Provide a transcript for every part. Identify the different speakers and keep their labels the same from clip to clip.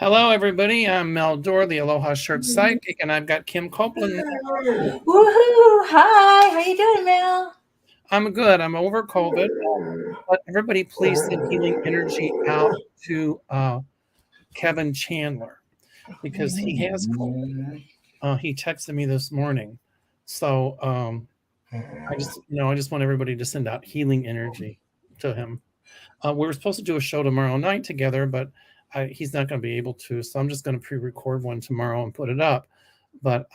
Speaker 1: Hello, everybody. I'm Mel Doerr, the Aloha Shirt Psychic, and I've got Kim Copeland.
Speaker 2: Woohoo! Hi, how you doing, Mel?
Speaker 1: I'm good. I'm over COVID, but everybody please send healing energy out to Kevin Chandler because he has COVID. He texted me this morning, so I just want everybody to send out healing energy to him. We were supposed to do a show tomorrow night together, but he's not going to be able to, so I'm just going to pre-record one tomorrow and put it up. But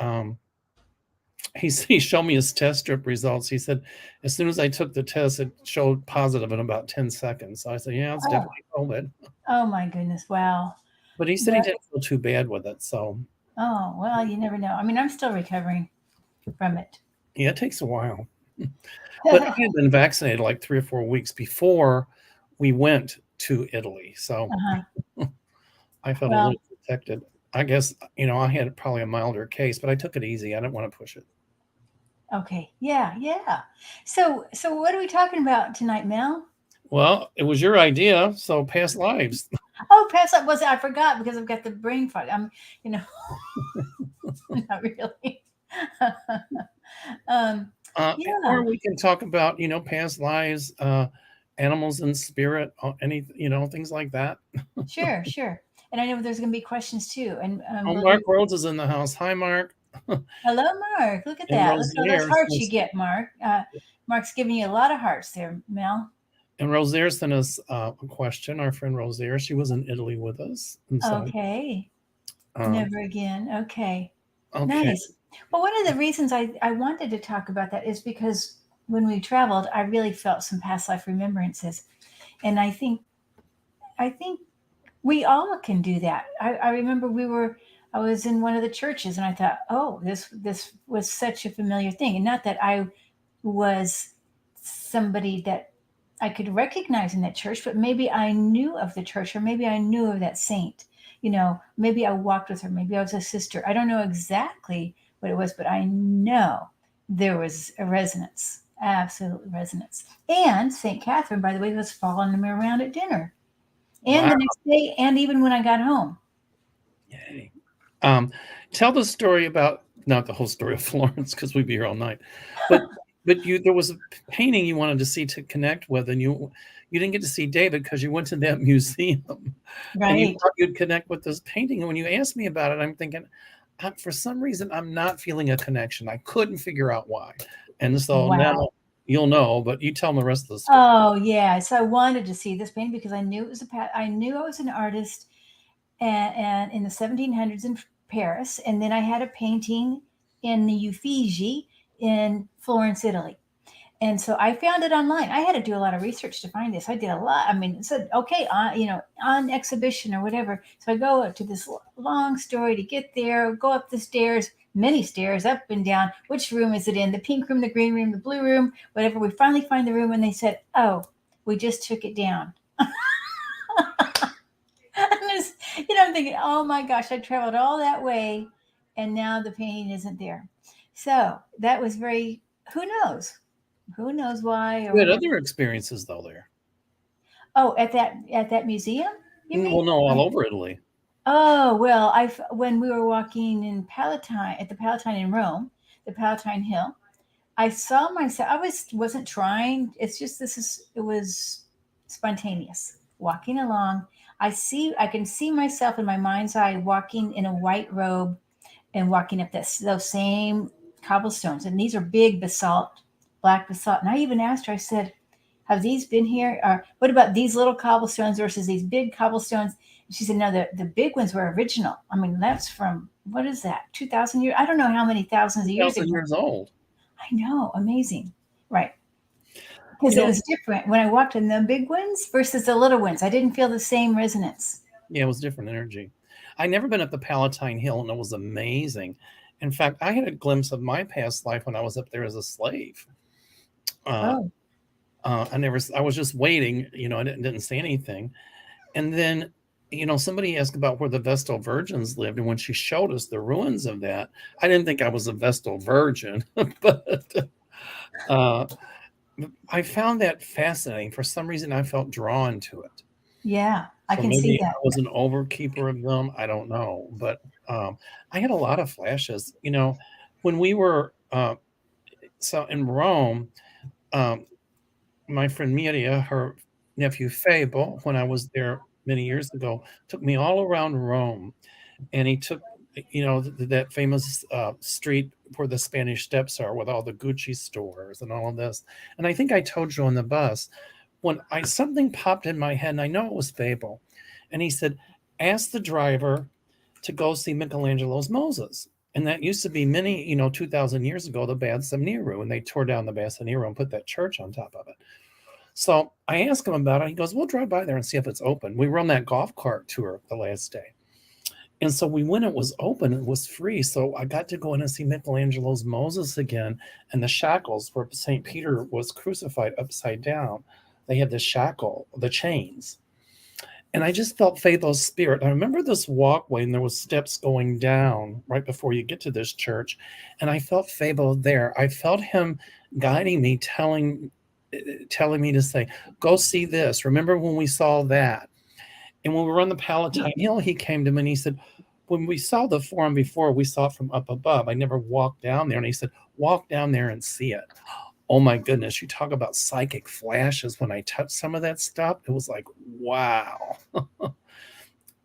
Speaker 1: he showed me his test strip results. He said, as soon as I took the test, it showed positive in about 10 seconds. So I said, yeah, it's definitely COVID.
Speaker 2: Oh my goodness, wow.
Speaker 1: But he said he didn't feel too bad with it. So,
Speaker 2: Oh, well, you never know. I mean, I'm still recovering from it.
Speaker 1: yeah, it takes a while. But I had been vaccinated like 3 or 4 weeks before we went to Italy. So I felt a
Speaker 2: Well,
Speaker 1: little protected. I guess, I had probably a milder case, but I took it easy. I didn't want to push it.
Speaker 2: okay. Yeah, yeah. So what are we talking about tonight, Mel?
Speaker 1: Well, it was your idea. So past lives.
Speaker 2: Oh, past life was it? I forgot because I've got the brain fog. You know, not really.
Speaker 1: Or
Speaker 2: Yeah,
Speaker 1: we can talk about, past lives, animals and spirit, any, things like that.
Speaker 2: sure, sure. And I know there's going to be questions too. And
Speaker 1: Oh,
Speaker 2: we'll
Speaker 1: Mark
Speaker 2: do.
Speaker 1: Rhodes is in the house. Hi, Mark.
Speaker 2: Hello, Mark. Look at
Speaker 1: And
Speaker 2: that. Look at all those
Speaker 1: Rosaire
Speaker 2: hearts you
Speaker 1: sends,
Speaker 2: get, Mark. Mark's giving you a lot of hearts there, Mel.
Speaker 1: and Rosaire sent us a question. Our friend Rosaire, she was in Italy with us, and so
Speaker 2: Okay.
Speaker 1: um,
Speaker 2: Never again. Okay.
Speaker 1: okay,
Speaker 2: Nice. Well, one of the reasons I wanted to talk about that is because when we traveled, I really felt some past life remembrances. And I think we all can do that. I remember I was in one of the churches and I thought, oh, this was such a familiar thing. And not that I was somebody that I could recognize in that church, but maybe I knew of the church or maybe I knew of that saint. Maybe I walked with her, maybe I was a sister. I don't know exactly what it was, but I know there was a resonance, absolute resonance. And St. Catherine, by the way, was following me around at dinner and
Speaker 1: wow,
Speaker 2: the next day, and even when I got home.
Speaker 1: yay. Um, Tell the story about not the whole story of Florence because we'd be here all night, but there was a painting you wanted to see to connect with, and you didn't get to see David because you went to that museum, and you
Speaker 2: Right.
Speaker 1: thought you'd connect with this painting. And when you asked me about it, I'm thinking, for some reason, I'm not feeling a connection. I couldn't figure out why, and so now
Speaker 2: Wow.
Speaker 1: you'll know. But you tell them the rest of the story.
Speaker 2: Oh yeah. So I wanted to see this painting because I knew it was I knew I was an artist and in the 1700s in Paris, and then I had a painting in the Uffizi in Florence, Italy. And so I found it online. I had to do a lot of research to find this. I did a lot. I mean, it said, okay, on exhibition or whatever. So I go up to this long story to get there, go up the stairs, many stairs, up and down. Which room is it in? The pink room, the green room, the blue room, whatever. We finally find the room and they said, oh, we just took it down. I'm thinking, oh my gosh, I traveled all that way and now the painting isn't there. So that was very, who knows? Who knows why or
Speaker 1: You had
Speaker 2: whatever.
Speaker 1: other experiences though there.
Speaker 2: Oh, at that museum, you mean?
Speaker 1: Well, no, all over Italy.
Speaker 2: Oh, well, I when we were walking in Palatine at the Palatine in Rome, the Palatine Hill, I saw myself. Wasn't trying. It's just it was spontaneous. Walking along, I can see myself in my mind's eye walking in a white robe and walking up those same cobblestones. And these are big basalt, black basalt. And I even asked her, I said, have these been here? Or what about these little cobblestones versus these big cobblestones? And she said, no, the big ones were original. I mean, that's from, what is that, 2,000 years? I don't know how many thousands of years
Speaker 1: 1,000
Speaker 2: ago.
Speaker 1: years old.
Speaker 2: I know, amazing. Right. Because
Speaker 1: You
Speaker 2: it
Speaker 1: know,
Speaker 2: was different when I walked in the big ones versus the little ones. I didn't feel the same resonance.
Speaker 1: yeah, it was different energy. I never been up the Palatine Hill, and it was amazing. In fact, I had a glimpse of my past life when I was up there as a slave. Uh,
Speaker 2: Oh,
Speaker 1: I was just waiting. I didn't say anything, and then, somebody asked about where the Vestal Virgins lived, and when she showed us the ruins of that, I didn't think I was a Vestal Virgin, but uh, I found that fascinating. For some reason, I felt drawn to it.
Speaker 2: yeah. I
Speaker 1: So
Speaker 2: can see
Speaker 1: maybe
Speaker 2: that.
Speaker 1: I was an overkeeper of them. I don't know, but I had a lot of flashes. When we were so in Rome, um, my friend Miria, her nephew Fable, when I was there many years ago, took me all around Rome, and he took that famous street where the Spanish Steps are, with all the Gucci stores and all of this. And I think I told you on the bus when I something popped in my head, and I know it was Fable, and he said, "Ask the driver to go see Michelangelo's Moses." And that used to be many, 2,000 years ago, the Bassa Nero, and they tore down the Bassa Nero and put that church on top of it. So I asked him about it. He goes, "We'll drive by there and see if it's open." We were on that golf cart tour the last day. And so we went, it was open, it was free. So I got to go in and see Michelangelo's Moses again, and the shackles where St. Peter was crucified upside down. They had the shackle, the chains. And I just felt Phaedo's spirit. I remember this walkway, and there was steps going down right before you get to this church. And I felt Phabo there. I felt him guiding me, telling me to say, "Go see this. Remember when we saw that?" And when we were on the Palatine Hill, he came to me and he said, "When we saw the forum before, we saw it from up above. I never walked down there." And he said, "Walk down there and see it." Oh my goodness, you talk about psychic flashes. When I touched some of that stuff, it was like, wow.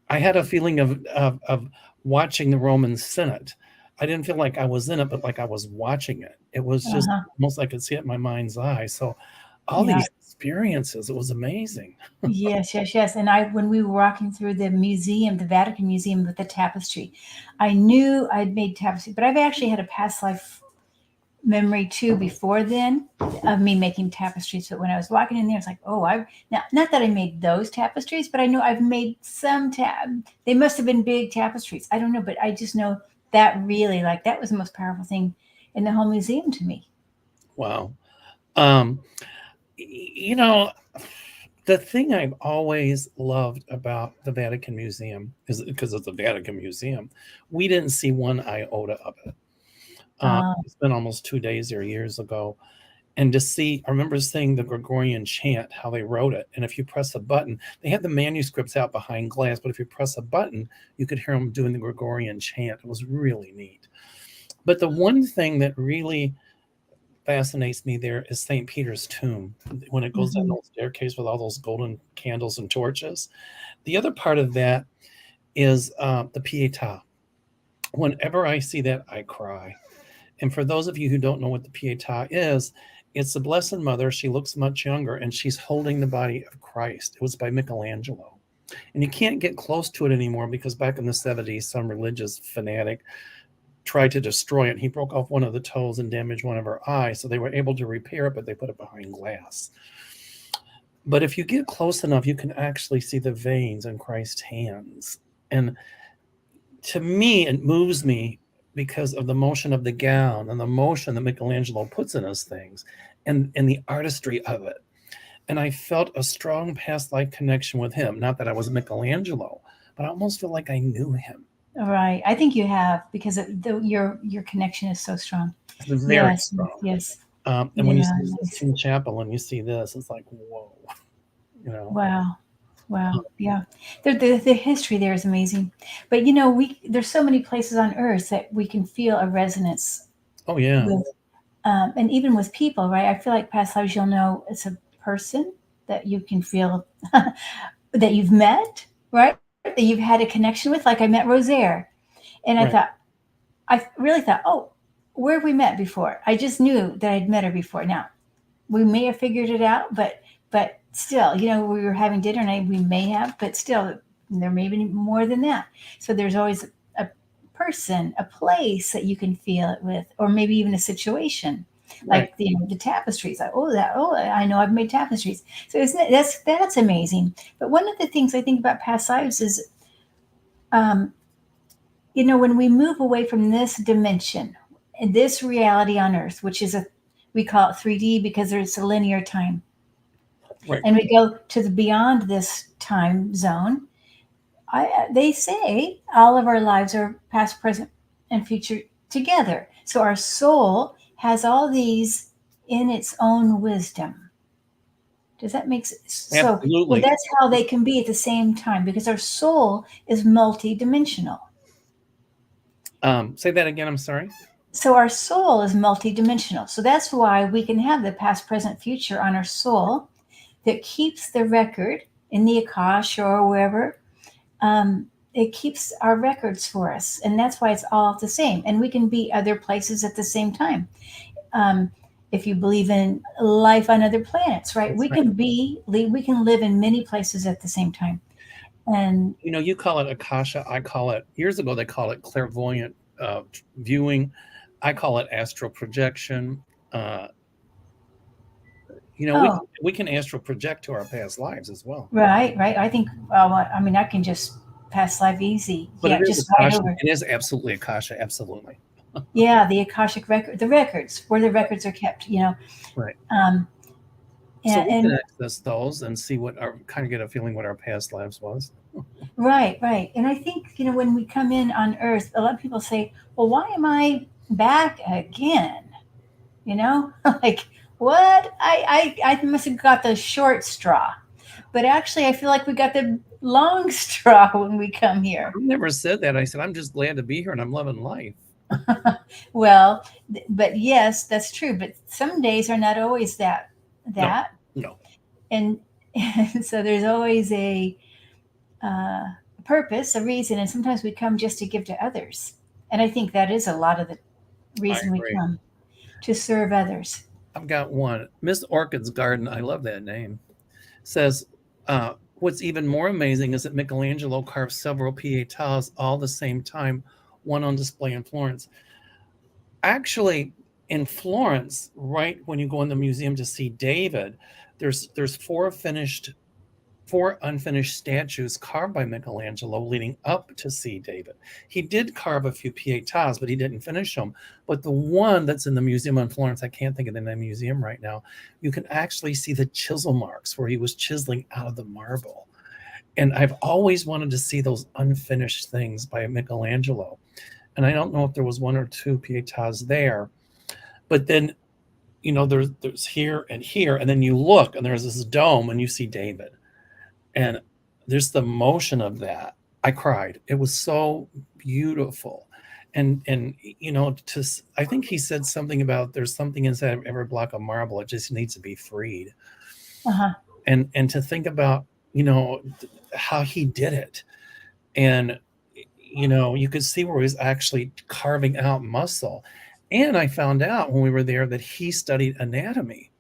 Speaker 1: I had a feeling of watching the Roman Senate. I didn't feel like I was in it, but like I was watching it. It was just
Speaker 2: Uh-huh.
Speaker 1: almost like I could see it in my mind's eye. So all
Speaker 2: Yeah.
Speaker 1: these experiences, it was amazing.
Speaker 2: Yes, yes, yes. And when we were walking through the museum, the Vatican Museum with the tapestry, I knew I'd made tapestry, but I've actually had a past life memory too before then of me making tapestries. But when I was walking in there, it's like, oh, I now not that I made those tapestries, but I know I've made some they must have been big tapestries. I don't know, but I just know that really like that was the most powerful thing in the whole museum to me.
Speaker 1: Wow. Um, you know, the thing I've always loved about the Vatican Museum is because it's the Vatican Museum, we didn't see one iota of it.
Speaker 2: Um,
Speaker 1: It's been almost 2 days or years ago. And to see, I remember seeing the Gregorian chant, how they wrote it. And if you press a button, they had the manuscripts out behind glass, but if you press a button, you could hear them doing the Gregorian chant. It was really neat. But the one thing that really fascinates me there is St. Peter's tomb when it goes down
Speaker 2: mhm.
Speaker 1: the staircase with all those golden candles and torches. The other part of that is the Pietà. Whenever I see that, I cry. And for those of you who don't know what the Pietà is, it's the Blessed Mother. She looks much younger, and she's holding the body of Christ. It was by Michelangelo. And you can't get close to it anymore because back in the 70s, some religious fanatic tried to destroy it. He broke off one of the toes and damaged one of her eyes. So they were able to repair it, but they put it behind glass. But if you get close enough, you can actually see the veins in Christ's hands. And to me, it moves me because of the motion of the gown and the motion that Michelangelo puts in his things and the artistry of it. And I felt a strong past life connection with him. Not that I was Michelangelo, but I almost feel like I knew him.
Speaker 2: Right. I think you have because your connection is so strong.
Speaker 1: It's very
Speaker 2: Yes,
Speaker 1: strong.
Speaker 2: yes.
Speaker 1: And when you
Speaker 2: Yeah,
Speaker 1: see the
Speaker 2: nice.
Speaker 1: Sistine Chapel and you see this, it's like, whoa, you know.
Speaker 2: Wow. Wow. Yeah. The history there is amazing. But you know, there's so many places on earth that we can feel a resonance
Speaker 1: Oh, yeah.
Speaker 2: with, and even with people, right? I feel like past lives, you'll know it's a person that you can feel that you've met, right? That you've had a connection with. Like I met Rosaire, and
Speaker 1: Right.
Speaker 2: I really thought, oh, where have we met before? I just knew that I'd met her before. Now we may have figured it out, but still, you know, we were having dinner and we may have, but still, there may be more than that. So there's always a person, a place that you can feel it with, or maybe even a situation.
Speaker 1: Right.
Speaker 2: Like the tapestries, like I know I've made tapestries. So isn't it, that's amazing. But one of the things I think about past lives is, um, you know, when we move away from this dimension, and this reality on Earth, which is we call it 3D because there's a linear time,
Speaker 1: Right.
Speaker 2: and we go to the beyond this time zone. They say all of our lives are past, present, and future together. So our soul has all these in its own wisdom. Does that make sense? So, well,
Speaker 1: Absolutely.
Speaker 2: that's how they can be at the same time because our soul is multidimensional.
Speaker 1: Say that again. I'm sorry.
Speaker 2: So, our soul is multidimensional. So, that's why we can have the past, present, future on our soul that keeps the record in the Akash or wherever. It keeps our records for us. And that's why it's all the same. And we can be other places at the same time. Um, if you believe in life on other planets, right?
Speaker 1: That's right.
Speaker 2: We can live in many places at the same time. And
Speaker 1: You know, you call it Akasha. I call it, years ago, they call it clairvoyant viewing. I call it astral projection. Uh, you know,
Speaker 2: oh,
Speaker 1: we can astral project to our past lives as well.
Speaker 2: right, right. I think, well, I mean, I can just pass life easy.
Speaker 1: But it
Speaker 2: Yeah,
Speaker 1: is
Speaker 2: just right
Speaker 1: Akasha.
Speaker 2: over.
Speaker 1: It is absolutely Akasha. Absolutely.
Speaker 2: Yeah, the Akashic record, the records, where the records are kept,
Speaker 1: Right.
Speaker 2: Um,
Speaker 1: So we can
Speaker 2: and
Speaker 1: access those and see what our kind of get a feeling what our past lives was.
Speaker 2: right, right. And I think, when we come in on Earth, a lot of people say, well, why am I back again? You know, like, what? I must have got the short straw. But actually, I feel like we got the long straw when we come here.
Speaker 1: I never said that. I said I'm just glad to be here and I'm loving life.
Speaker 2: Well, but yes, that's true. But some days are not always that.
Speaker 1: No,
Speaker 2: That
Speaker 1: no.
Speaker 2: and, and so there's always uh, purpose, a reason, and sometimes we come just to give to others. And I think that is a lot of the
Speaker 1: I
Speaker 2: reason we
Speaker 1: agree.
Speaker 2: come, to serve others.
Speaker 1: I've got one. Miss Orchid's Garden. I love that name. Says, what's even more amazing is that Michelangelo carved several Pietas all the same time, one on display in Florence. Actually, in Florence, right when you go in the museum to see David, there's four unfinished statues carved by Michelangelo leading up to see David. He did carve a few Pietas, but he didn't finish them. But the one that's in the museum in Florence, I can't think of the name of the museum right now, you can actually see the chisel marks where he was chiseling out of the marble. And I've always wanted to see those unfinished things by Michelangelo. And I don't know if there was one or two Pietas there. But then, there's here, and then you look and there's this dome and you see David. And there's the motion of that. I cried. It was so beautiful. And I think he said something about there's something inside of every block of marble. It just needs to be freed.
Speaker 2: Uh-huh.
Speaker 1: And to think about, how he did it. And you could see where he was actually carving out muscle. And I found out when we were there that he studied anatomy.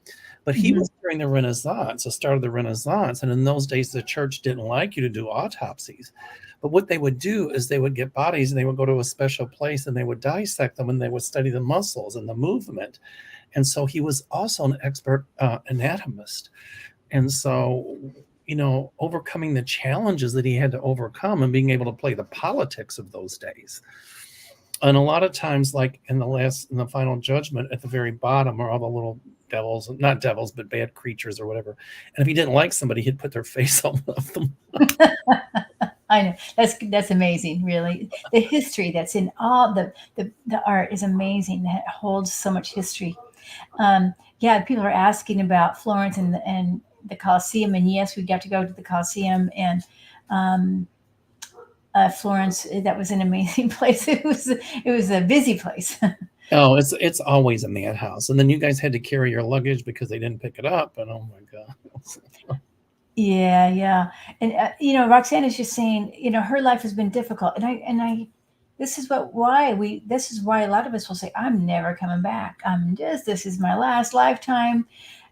Speaker 1: But he
Speaker 2: Hmm.
Speaker 1: was during the Renaissance, the start of the Renaissance. And in those days, the church didn't like you to do autopsies. But what they would do is they would get bodies and they would go to a special place and they would dissect them and they would study the muscles and the movement. And so he was also an expert anatomist. And so, overcoming the challenges that he had to overcome and being able to play the politics of those days. And a lot of times, like in the final judgment, at the very bottom are all the little devils, not devils, but bad creatures or whatever. And if he didn't like somebody, he'd put their face on one of them.
Speaker 2: I know that's amazing. Really, the history that's in all the art is amazing. It holds so much history. Yeah, people are asking about Florence and the Colosseum, and yes, we got to go to the Colosseum and um, Florence. That was an amazing place. It was a busy place.
Speaker 1: Oh, it's always a madhouse. And then you guys had to carry your luggage because they didn't pick it up. And oh my God.
Speaker 2: Yeah, yeah. And Roxanne is just saying, her life has been difficult. And I this is why a lot of us will say, I'm never coming back. This is my last lifetime.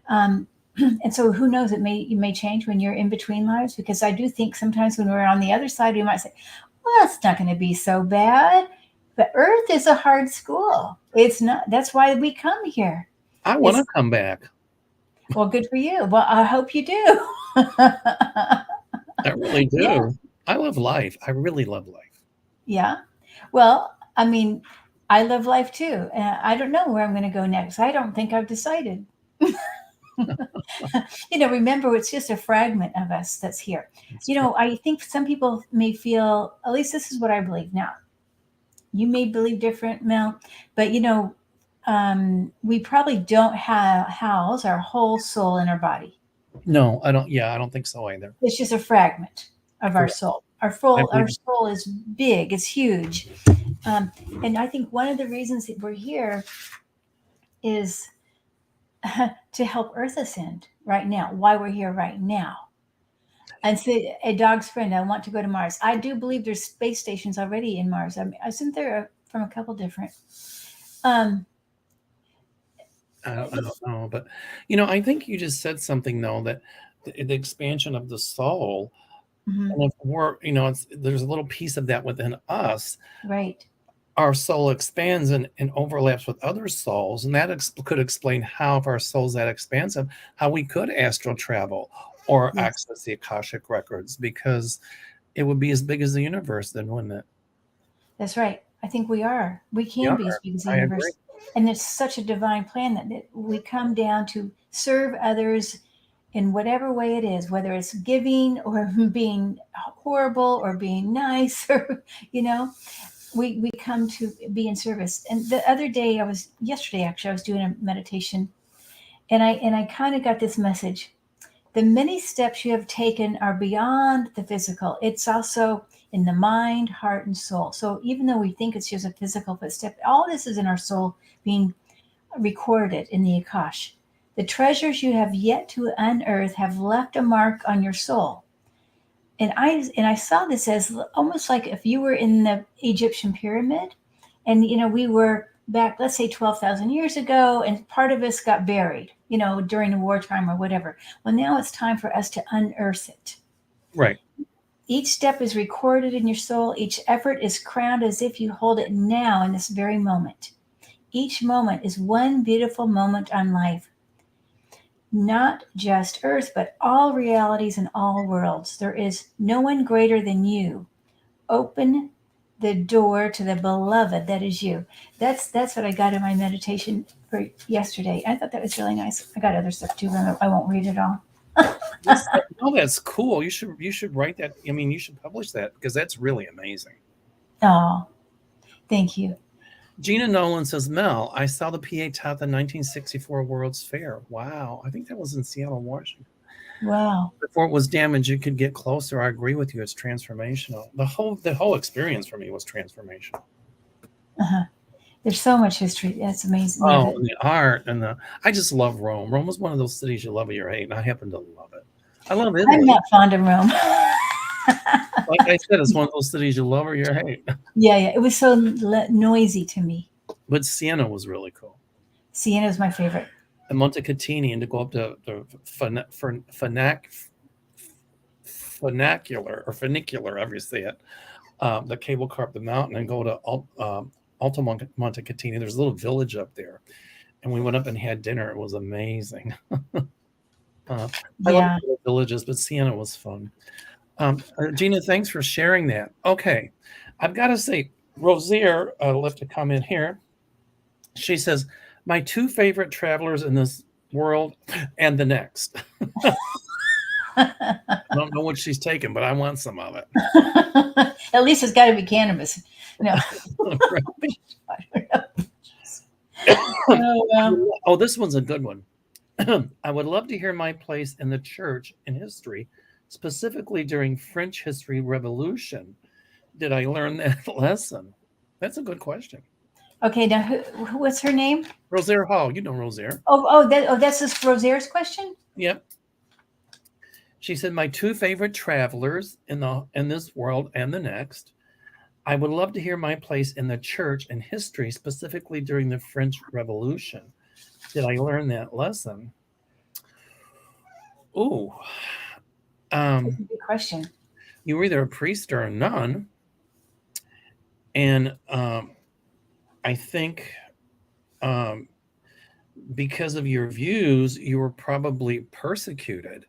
Speaker 2: Um and so who knows, it may change when you're in between lives, because I do think sometimes when we're on the other side, we might say, well, it's not going to be so bad. But Earth is a hard school. It's not. That's why we come here.
Speaker 1: I want to
Speaker 2: It's
Speaker 1: come back.
Speaker 2: Well, good for you. Well, I hope you do.
Speaker 1: I really
Speaker 2: Yeah,
Speaker 1: do. I love life. I really love life.
Speaker 2: yeah. Well, I mean, I love life too. I don't know where I'm going to go next. I don't think I've decided. Remember, it's just a fragment of us that's here.
Speaker 1: It's true.
Speaker 2: I think some people may feel, at least this is what I believe now. You may believe different, Mel, but we probably don't have house our whole soul in our body.
Speaker 1: No, I don't. Yeah, I don't think so either.
Speaker 2: It's just a fragment of our
Speaker 1: Correct.
Speaker 2: soul.
Speaker 1: I
Speaker 2: Our
Speaker 1: believe.
Speaker 2: soul is big. It's huge. Um, and I think one of the reasons that we're here is to help Earth ascend right now. Why we're here right now. And say a dog's friend, I want to go to Mars. I do believe there's space stations already in Mars. I mean, isn't there from a couple different? Um,
Speaker 1: I don't know, but I think you just said something though that the expansion of the soul,
Speaker 2: mhm,
Speaker 1: and if we're, there's a little piece of that within us.
Speaker 2: right.
Speaker 1: Our soul expands and overlaps with other souls, and that could explain how, if our soul's that expansive, how we could astral travel or
Speaker 2: Yes,
Speaker 1: access the Akashic records, because it would be as big as the universe, then, wouldn't it?
Speaker 2: that's right. I think we are. We
Speaker 1: Yeah,
Speaker 2: can be as big as the
Speaker 1: I agree.
Speaker 2: universe. And it's such a divine plan that we come down to serve others in whatever way it is, whether it's giving or being horrible or being nice, or, you know, we come to be in service. And the other day, yesterday actually, I was doing a meditation, and I kind of got this message. The many steps you have taken are beyond the physical. It's also in the mind, heart, and soul. So even though we think it's just a physical footstep, all this is in our soul being recorded in the Akash. The treasures you have yet to unearth have left a mark on your soul. And I saw this as almost like if you were in the Egyptian pyramid, and we were back, let's say 12,000 years ago, and part of us got buried, during the wartime or whatever. Well, now it's time for us to unearth it.
Speaker 1: Right.
Speaker 2: Each step is recorded in your soul. Each effort is crowned as if you hold it now in this very moment. Each moment is one beautiful moment on life. Not just Earth, but all realities and all worlds. There is no one greater than you. Open the door to the beloved that is you. That's what I got in my meditation for yesterday. I thought that was really nice. I got other stuff too, but I won't read it all.
Speaker 1: No, that's cool. You should write that. I mean, you should publish that, because that's really amazing.
Speaker 2: Oh, thank you.
Speaker 1: Gina Nolan says, Mel, I saw the PA top the 1964 World's Fair. Wow. I think that was in Seattle, Washington.
Speaker 2: Wow.
Speaker 1: Before it was damaged, you could get closer. I agree with you. It's transformational. The whole experience for me was transformational.
Speaker 2: Uh-huh. There's so much history. That's amazing. Yeah,
Speaker 1: Oh,
Speaker 2: but
Speaker 1: and the art I just love Rome. Rome is one of those cities you love or you hate, and I happen to love it. I love
Speaker 2: I'm
Speaker 1: Italy.
Speaker 2: not fond of Rome.
Speaker 1: Like I said, it's one of those cities you love or you hate.
Speaker 2: Yeah, yeah. It was so noisy to me.
Speaker 1: But Siena was really cool.
Speaker 2: Siena is my favorite.
Speaker 1: And Montecatini, and to go up to the funicular, however you say it, the cable car up the mountain, and go to Alto Montecatini. There's a little village up there, and we went up and had dinner. It was amazing. I love
Speaker 2: Yeah.
Speaker 1: little villages, but Siena was fun. Gina, thanks for sharing that. Okay, I've got to say, Rosier left a comment here. She says, my two favorite travelers in this world and the next. I don't know what she's taking, but I want some of it.
Speaker 2: At least it's got to be cannabis. No. Oh, well.
Speaker 1: Oh, this one's a good one. I would love to hear my place in the church in history, specifically during French History Revolution. Did I learn that lesson? That's a good question.
Speaker 2: Okay, now what's her name?
Speaker 1: Rosaire Hall, you know Rosaire.
Speaker 2: That's this Rosaire's question.
Speaker 1: Yep. She said, my two favorite travelers in this world and the next. I would love to hear my place in the church and history, specifically during the French Revolution. Did I learn that lesson? Oh,
Speaker 2: That's a good question.
Speaker 1: you were either a priest or a nun. And I think because of your views, you were probably persecuted.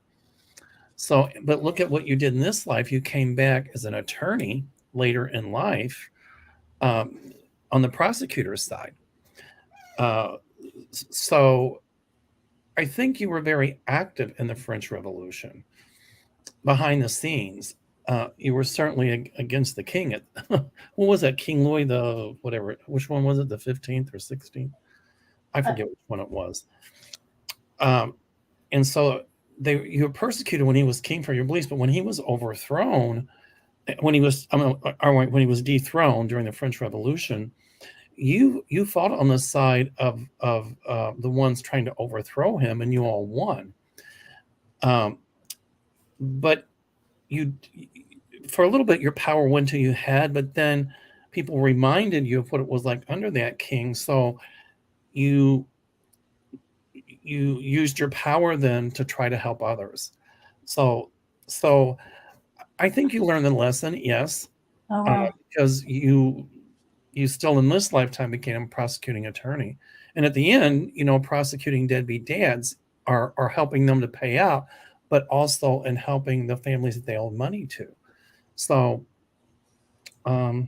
Speaker 1: So, but look at what you did in this life. You came back as an attorney later in life, on the prosecutor's side. So I think you were very active in the French Revolution behind the scenes. You were certainly against the king. What was that? King Louis the whatever? Which one was it? The 15th or 16th? I forget which one it was. And so you were persecuted when he was king for your beliefs, but when he was overthrown, when he was when he was dethroned during the French Revolution, you fought on the side of the ones trying to overthrow him, and you all won. But you, for a little bit, your power went to you had, but then people reminded you of what it was like under that king. So you used your power then to try to help others. So I think you learned the lesson, yes,
Speaker 2: Oh, wow.
Speaker 1: because you still in this lifetime became a prosecuting attorney, and at the end, prosecuting deadbeat dads are helping them to pay out, but also in helping the families that they owe money to. So um,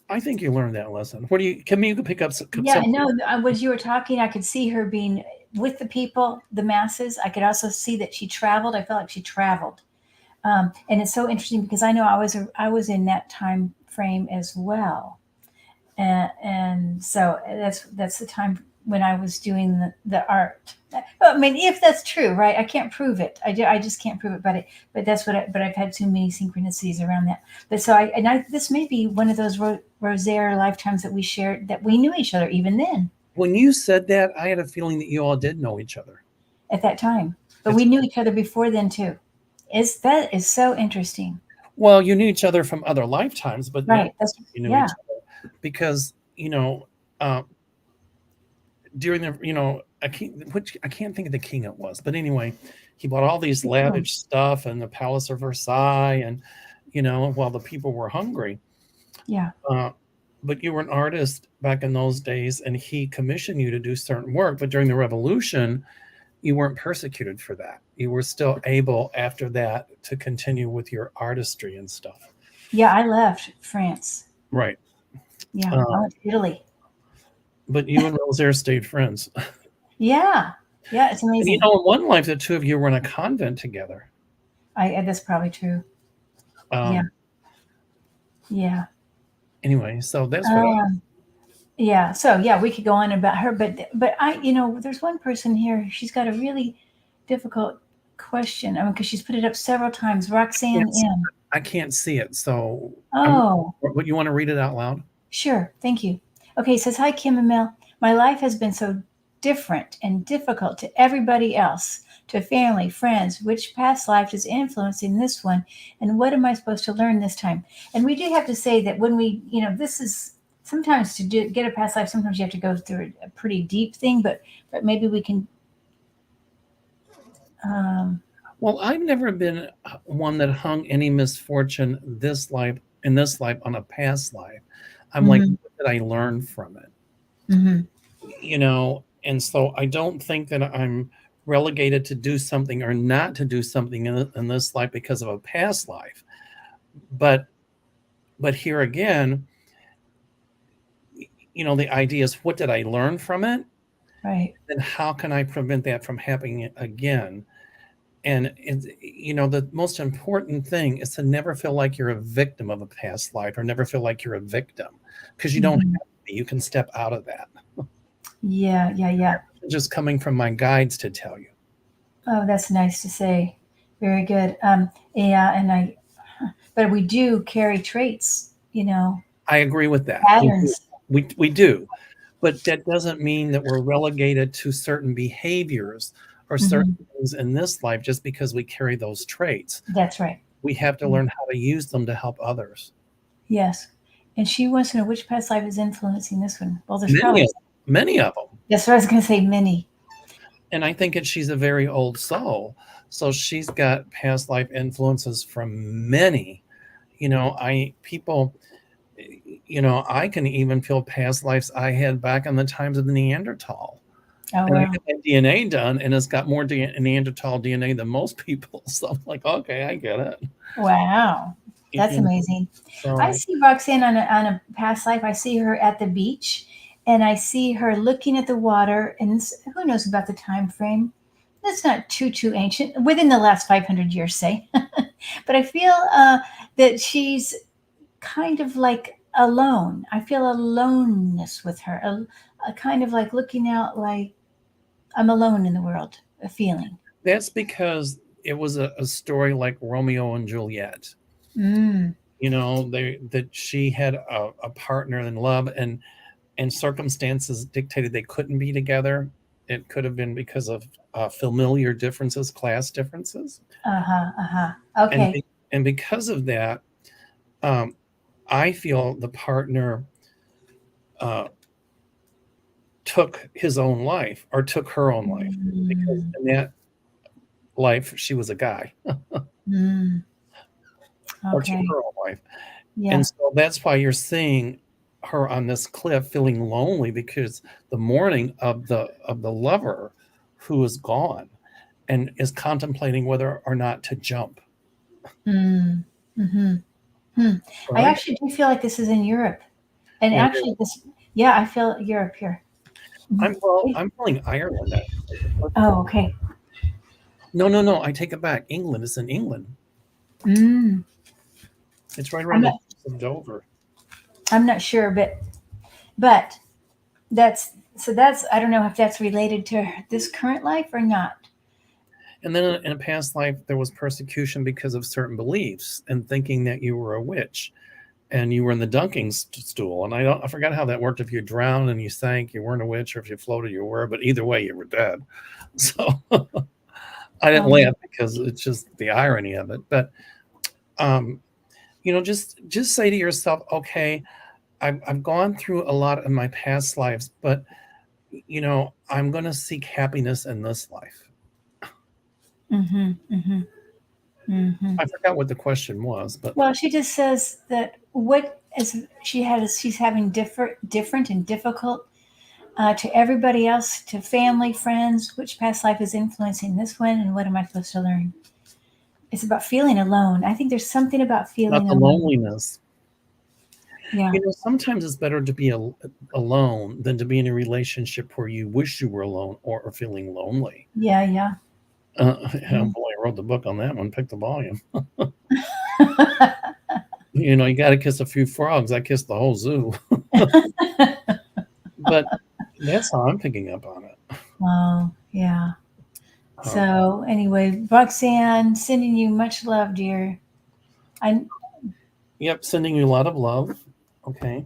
Speaker 1: I think you learned that lesson. What do you, Kim? You could pick up
Speaker 2: Yeah, no, as you were talking, I could see her being with the people, the masses. I could also see that she traveled. I felt like she traveled. And it's so interesting because I know I was in that time frame as well. And so that's the time when I was doing the art. I mean, if that's true, right? I can't prove it. I just can't prove it. But that's but I've had too many synchronicities around that. But so this may be one of those Rosaire lifetimes that we shared, that we knew each other even then
Speaker 1: When you said that, I had a feeling that you all did know each other.
Speaker 2: at that time. But
Speaker 1: It's,
Speaker 2: we knew each other before then too. That is so interesting.
Speaker 1: well, you knew each other from other lifetimes, but
Speaker 2: Right. That's
Speaker 1: you knew
Speaker 2: yeah.
Speaker 1: each other because uh, during the I can't think of the king it was, but anyway, he bought all these lavish stuff in the Palace of Versailles, and while the people were hungry.
Speaker 2: Yeah.
Speaker 1: But you were an artist back in those days, and he commissioned you to do certain work. But during the revolution, you weren't persecuted for that. You were still able after that to continue with your artistry and stuff.
Speaker 2: Yeah, I left France.
Speaker 1: Right.
Speaker 2: Yeah, I
Speaker 1: Uh,
Speaker 2: went to Italy.
Speaker 1: but you and Rosaire stayed friends.
Speaker 2: Yeah. Yeah, it's
Speaker 1: And
Speaker 2: amazing.
Speaker 1: in one life, the two of you were in a convent together.
Speaker 2: That's probably true. Yeah.
Speaker 1: Um,
Speaker 2: Yeah.
Speaker 1: anyway, so that's what
Speaker 2: Um, yeah. So yeah, we could go on about her, but there's one person here. She's got a really difficult question. I mean, because she's put it up several times. Roxanne M.
Speaker 1: I can't see it. So
Speaker 2: Oh,
Speaker 1: what you want to read it out loud?
Speaker 2: sure. Thank you. Okay, it says, hi, Kim and Mel. My life has been so different and difficult to everybody else, to family, friends. Which past life is influencing this one? And what am I supposed to learn this time? And we do have to say that when this is sometimes get a past life, sometimes you have to go through a pretty deep thing, but maybe we can.
Speaker 1: Well, I've never been one that hung any misfortune in this life on a past life. I'm like,
Speaker 2: Mhm,
Speaker 1: what did I learn from it?
Speaker 2: mhm.
Speaker 1: And so I don't think that I'm relegated to do something or not to do something in this life because of a past life. But here again, the idea is, what did I learn from it?
Speaker 2: Right.
Speaker 1: And how can I prevent that from happening again? And the most important thing is to never feel like you're a victim of a past life, or never feel like you're a victim, because you don't
Speaker 2: Mhm.
Speaker 1: have to be. You can step out of that.
Speaker 2: Yeah, yeah, yeah.
Speaker 1: Just coming from my guides to tell you.
Speaker 2: Oh, that's nice to say. Very good. Yeah, but we do carry traits,
Speaker 1: I agree with that.
Speaker 2: patterns.
Speaker 1: We do, but that doesn't mean that we're relegated to certain behaviors or certain
Speaker 2: Mhm.
Speaker 1: things in this life just because we carry those traits.
Speaker 2: That's right.
Speaker 1: We have to
Speaker 2: Yeah.
Speaker 1: learn how to use them to help others.
Speaker 2: Yes. And she wants to know which past life is influencing this one. Well, there's
Speaker 1: Many
Speaker 2: probably
Speaker 1: of many of them.
Speaker 2: that's what I was going to say. Many.
Speaker 1: And I think that she's a very old soul. So she's got past life influences from many. People, I can even feel past lives I had back in the times of the Neanderthal.
Speaker 2: Oh
Speaker 1: And I
Speaker 2: wow.
Speaker 1: had that DNA done, and it's got more Neanderthal DNA than most people. So I'm like, okay, I get it.
Speaker 2: Wow. That's
Speaker 1: You know,
Speaker 2: amazing. I
Speaker 1: so
Speaker 2: see Roxanne on a past life. I see her at the beach, and I see her looking at the water. And who knows about the time frame? That's not too ancient. Within the last 500 years, say. But I feel that she's kind of like alone. I feel aloneness with her, a kind of like looking out, like I'm alone in the world, a feeling.
Speaker 1: that's because it was a story like Romeo and Juliet.
Speaker 2: Mm.
Speaker 1: That she had a partner in love, and circumstances dictated they couldn't be together. It could have been because of familiar differences, class differences,
Speaker 2: Uh-huh. Uh-huh.
Speaker 1: and
Speaker 2: Okay.
Speaker 1: and because of that, um, I feel the partner uh, took his own life or took her own life, because
Speaker 2: Mm.
Speaker 1: in that life she was a guy,
Speaker 2: Mm.
Speaker 1: or took
Speaker 2: Okay.
Speaker 1: her own life. And
Speaker 2: Yeah.
Speaker 1: so that's why you're seeing her on this cliff feeling lonely, because the mourning of the lover who is gone and is contemplating whether or not to jump.
Speaker 2: Mm. Mm-hmm. Hmm. I
Speaker 1: Right?
Speaker 2: actually do feel like this is in Europe. And
Speaker 1: It
Speaker 2: actually
Speaker 1: is.
Speaker 2: this, yeah, I feel Europe here. Mhm.
Speaker 1: I'm feeling Ireland actually.
Speaker 2: Oh, okay.
Speaker 1: No, no, no. I take it back. England is in England.
Speaker 2: Mm.
Speaker 1: It's right
Speaker 2: I'm
Speaker 1: around the
Speaker 2: not
Speaker 1: tips of Dover.
Speaker 2: I'm not sure, but that's I don't know if that's related to this current life or not.
Speaker 1: And then in a past life, there was persecution because of certain beliefs and thinking that you were a witch and you were in the dunking stool. And I forgot how that worked. If you drowned and you sank, you weren't a witch, or if you floated, you were. But either way, you were dead. So I didn't
Speaker 2: Um,
Speaker 1: laugh because it's just the irony of it. But um, just say to yourself, okay, I've gone through a lot in my past lives, but I'm going to seek happiness in this life.
Speaker 2: mm-hmm, mm-hmm, mm-hmm.
Speaker 1: I forgot what the question was, but
Speaker 2: Well, she just says that what is she's having different and difficult to everybody else, to family, friends, which past life is influencing this one, and what am I supposed to learn? It's about feeling alone. I think there's something about
Speaker 1: not
Speaker 2: feeling
Speaker 1: the
Speaker 2: alone.
Speaker 1: loneliness.
Speaker 2: Yeah,
Speaker 1: Sometimes it's better to be alone than to be in a relationship where you wish you were alone or are feeling lonely.
Speaker 2: yeah, yeah.
Speaker 1: Oh boy, I wrote the book on that one. Pick the volume. You got to kiss a few frogs. I kissed the whole zoo. But that's how I'm picking up on it.
Speaker 2: Oh, yeah.
Speaker 1: Um,
Speaker 2: So anyway, Roxanne, sending you much love, dear. I
Speaker 1: yep, sending you a lot of love. Okay.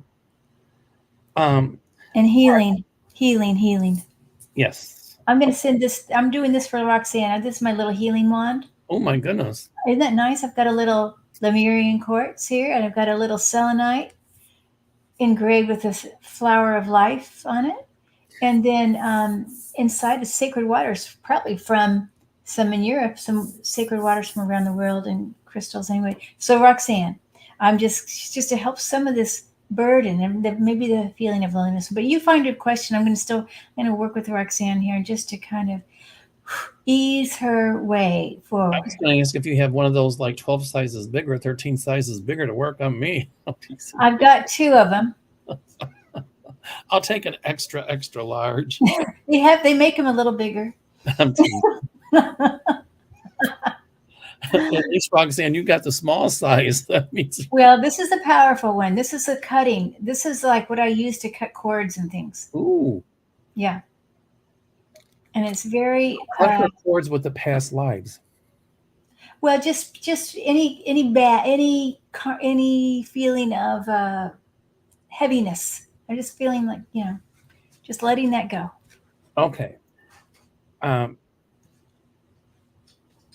Speaker 1: Um,
Speaker 2: and healing, healing, healing.
Speaker 1: yes.
Speaker 2: I'm gonna send this. I'm doing this for Roxanne. This is my little healing wand.
Speaker 1: Oh my goodness.
Speaker 2: Isn't that nice? I've got a little Lemurian quartz here, and I've got a little selenite engraved with this flower of life on it. And then inside the sacred waters, probably from some in Europe, some sacred waters from around the world, and crystals anyway. So Roxanne, I'm just to help some of this burden and maybe the feeling of loneliness. But you find your question. I'm going to work with Roxanne here, just to kind of ease her way
Speaker 1: I was
Speaker 2: forward.
Speaker 1: going to ask if you have one of those like 12 sizes bigger, 13 sizes bigger to work on me.
Speaker 2: I've got two of them.
Speaker 1: I'll take an extra, extra large.
Speaker 2: They make them a little bigger.
Speaker 1: I'm teasing. At least, Roxanne, you got the small size. That means,
Speaker 2: Well, this is a powerful one. This is a cutting. This is like what I use to cut cords and things.
Speaker 1: ooh,
Speaker 2: Yeah, and it's very
Speaker 1: cut her cords with the past lives.
Speaker 2: well. Just any bad any feeling of heaviness. I'm just feeling like just letting that go.
Speaker 1: Okay. Um,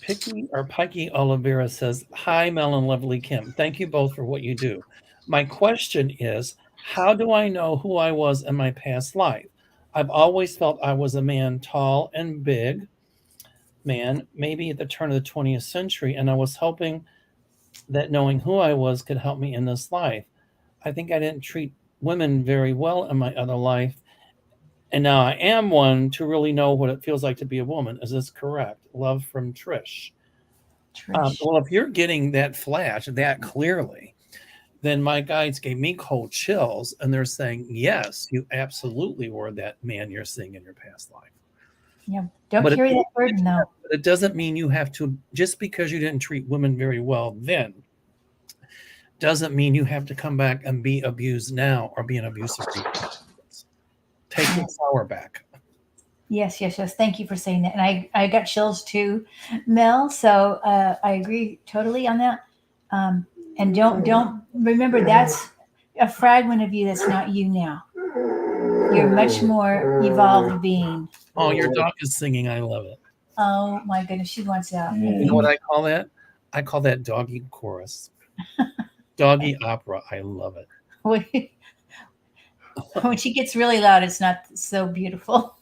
Speaker 1: Picky or Pikey Oliveira says, "Hi, Mel and Lovely Kim. Thank you both for what you do. My question is, how do I know who I was in my past life? I've always felt I was a man, tall and big man, maybe at the turn of the 20th century, and I was hoping that knowing who I was could help me in this life. I think I didn't treat women very well in my other life, and now I am one to really know what it feels like to be a woman. Is this correct? Love from Trish."
Speaker 2: Trish.
Speaker 1: Well, if you're getting that flash that clearly, then my guides gave me cold chills, and they're saying, yes, you absolutely were that man you're seeing in your past life.
Speaker 2: Yeah, don't
Speaker 1: But
Speaker 2: carry that burden though.
Speaker 1: it doesn't mean you have to, just because you didn't treat women very well then, doesn't mean you have to come back and be abused now or be an abusive relationship. Take your power back.
Speaker 2: Yes, yes, yes. Thank you for saying that. And I got chills too, Mel. So I agree totally on that. Um, and don't remember that's a fragment of you that's not you now. You're much more evolved being.
Speaker 1: Oh, your dog is singing. I love it.
Speaker 2: Oh my goodness, she wants out. I
Speaker 1: You know
Speaker 2: think.
Speaker 1: what I call that? I call that doggy chorus, doggy opera. I love it.
Speaker 2: When she gets really loud, it's not so beautiful.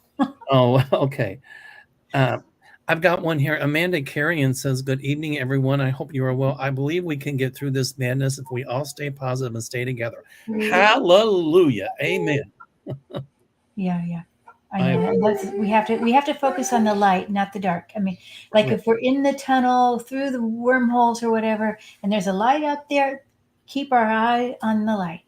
Speaker 1: Oh, okay. Uh, I've got one here. Amanda Carrion says, "Good evening, everyone. I hope you are well. I believe we can get through this madness if we all stay positive and stay together." Hallelujah. Amen.
Speaker 2: Yeah, yeah. I
Speaker 1: I
Speaker 2: know. And we have to focus on the light, not the dark. I mean, like
Speaker 1: correct.
Speaker 2: if we're in the tunnel through the wormholes or whatever, and there's a light up there, keep our eye on the light.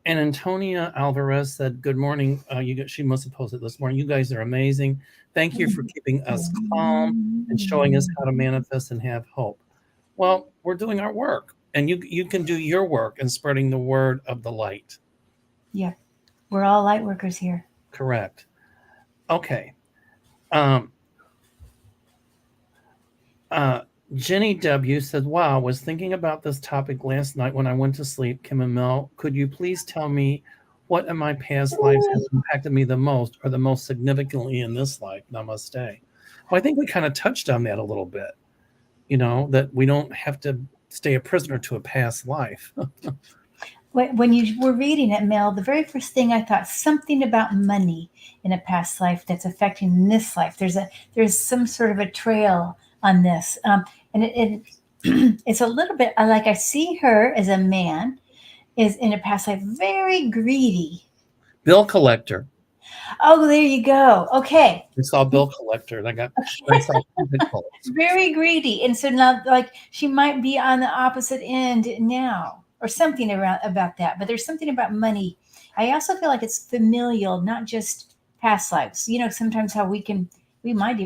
Speaker 1: And Antonia Alvarez said, "Good morning. She must have posted this morning. You guys are amazing. Thank you for keeping us calm and showing us how to manifest and have hope." Well, we're doing our work, and you can do your work in spreading the word of the light.
Speaker 2: Yeah, we're all light workers here.
Speaker 1: Correct. Okay. Um, uh, Jenny W said, "Wow, I was thinking about this topic last night when I went to sleep. Kim and Mel, could you please tell me what in my past lives has impacted me the most or the most significantly in this life? Namaste." Well, I think we kind of touched on that a little bit, that we don't have to stay a prisoner to a past life.
Speaker 2: When you were reading it, Mel, the very first thing I thought something about money in a past life that's affecting this life. There's some sort of a trail on this, and it's a little bit like I see her as a man is in a past life very greedy.
Speaker 1: Bill collector.
Speaker 2: Oh, there you go. Okay.
Speaker 1: I saw Bill collector, and I saw stupid cults.
Speaker 2: Very greedy. And so now, like, she might be on the opposite end now or something around about that. But there's something about money. I also feel like it's familial, not just past lives. Sometimes how we might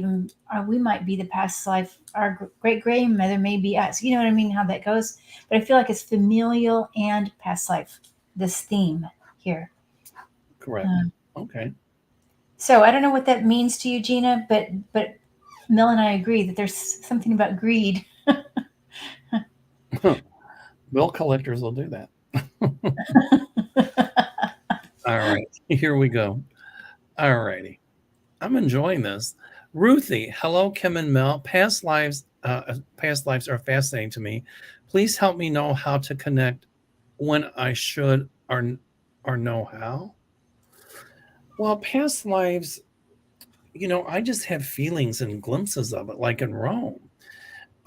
Speaker 2: be the past life, our great grandmother may be us. You know what I mean? How that goes. But I feel like it's familial and past life, this theme here.
Speaker 1: Correct.
Speaker 2: Uh,
Speaker 1: Okay.
Speaker 2: So I don't know what that means to you, Gina, but Mel and I agree that there's something about greed.
Speaker 1: Bill collectors will do that. All right. Here we go. All righty. I'm enjoying this. Ruthie, hello, Kim and Mel. Past lives are fascinating to me. Please help me know how to connect when I should or know how. Well, past lives, I just have feelings and glimpses of it, like in Rome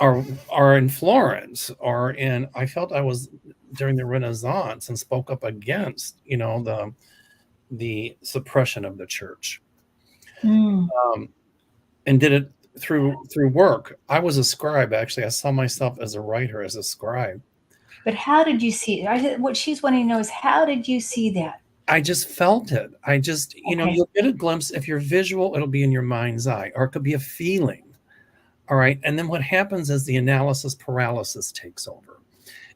Speaker 1: or in Florence I felt I was during the Renaissance and spoke up against, the suppression of the church.
Speaker 2: Mm.
Speaker 1: Um, and did it through work. I was a scribe, actually. I saw myself as a writer, as a scribe.
Speaker 2: But how did you see it? What she's wanting to know is how did you see that?
Speaker 1: I just felt it. I just,
Speaker 2: Okay.
Speaker 1: you'll get a glimpse. If you're visual, it'll be in your mind's eye, or it could be a feeling. All right. And then what happens is the analysis paralysis takes over.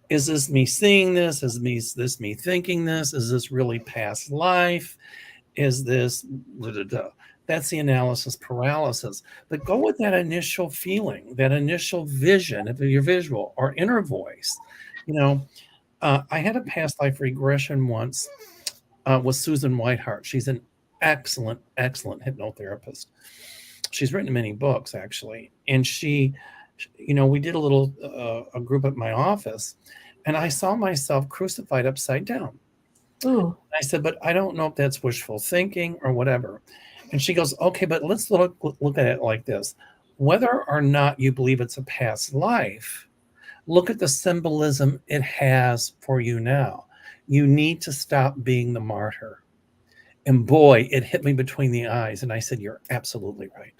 Speaker 1: Is this me seeing this? This me thinking this? Is this really past life? Is this da, da, da. That's the analysis paralysis. But go with that initial feeling, that initial vision, if you're visual or inner voice. I had a past life regression once with Susan Whitehart. She's an excellent, excellent hypnotherapist. She's written many books, actually. And we did a group at my office, and I saw myself crucified upside down.
Speaker 2: Ooh.
Speaker 1: I said, but I don't know if that's wishful thinking or whatever. And she goes, okay, but let's look at it like this. Whether or not you believe it's a past life, look at the symbolism it has for you now. You need to stop being the martyr. And boy, it hit me between the eyes. And I said, you're absolutely right.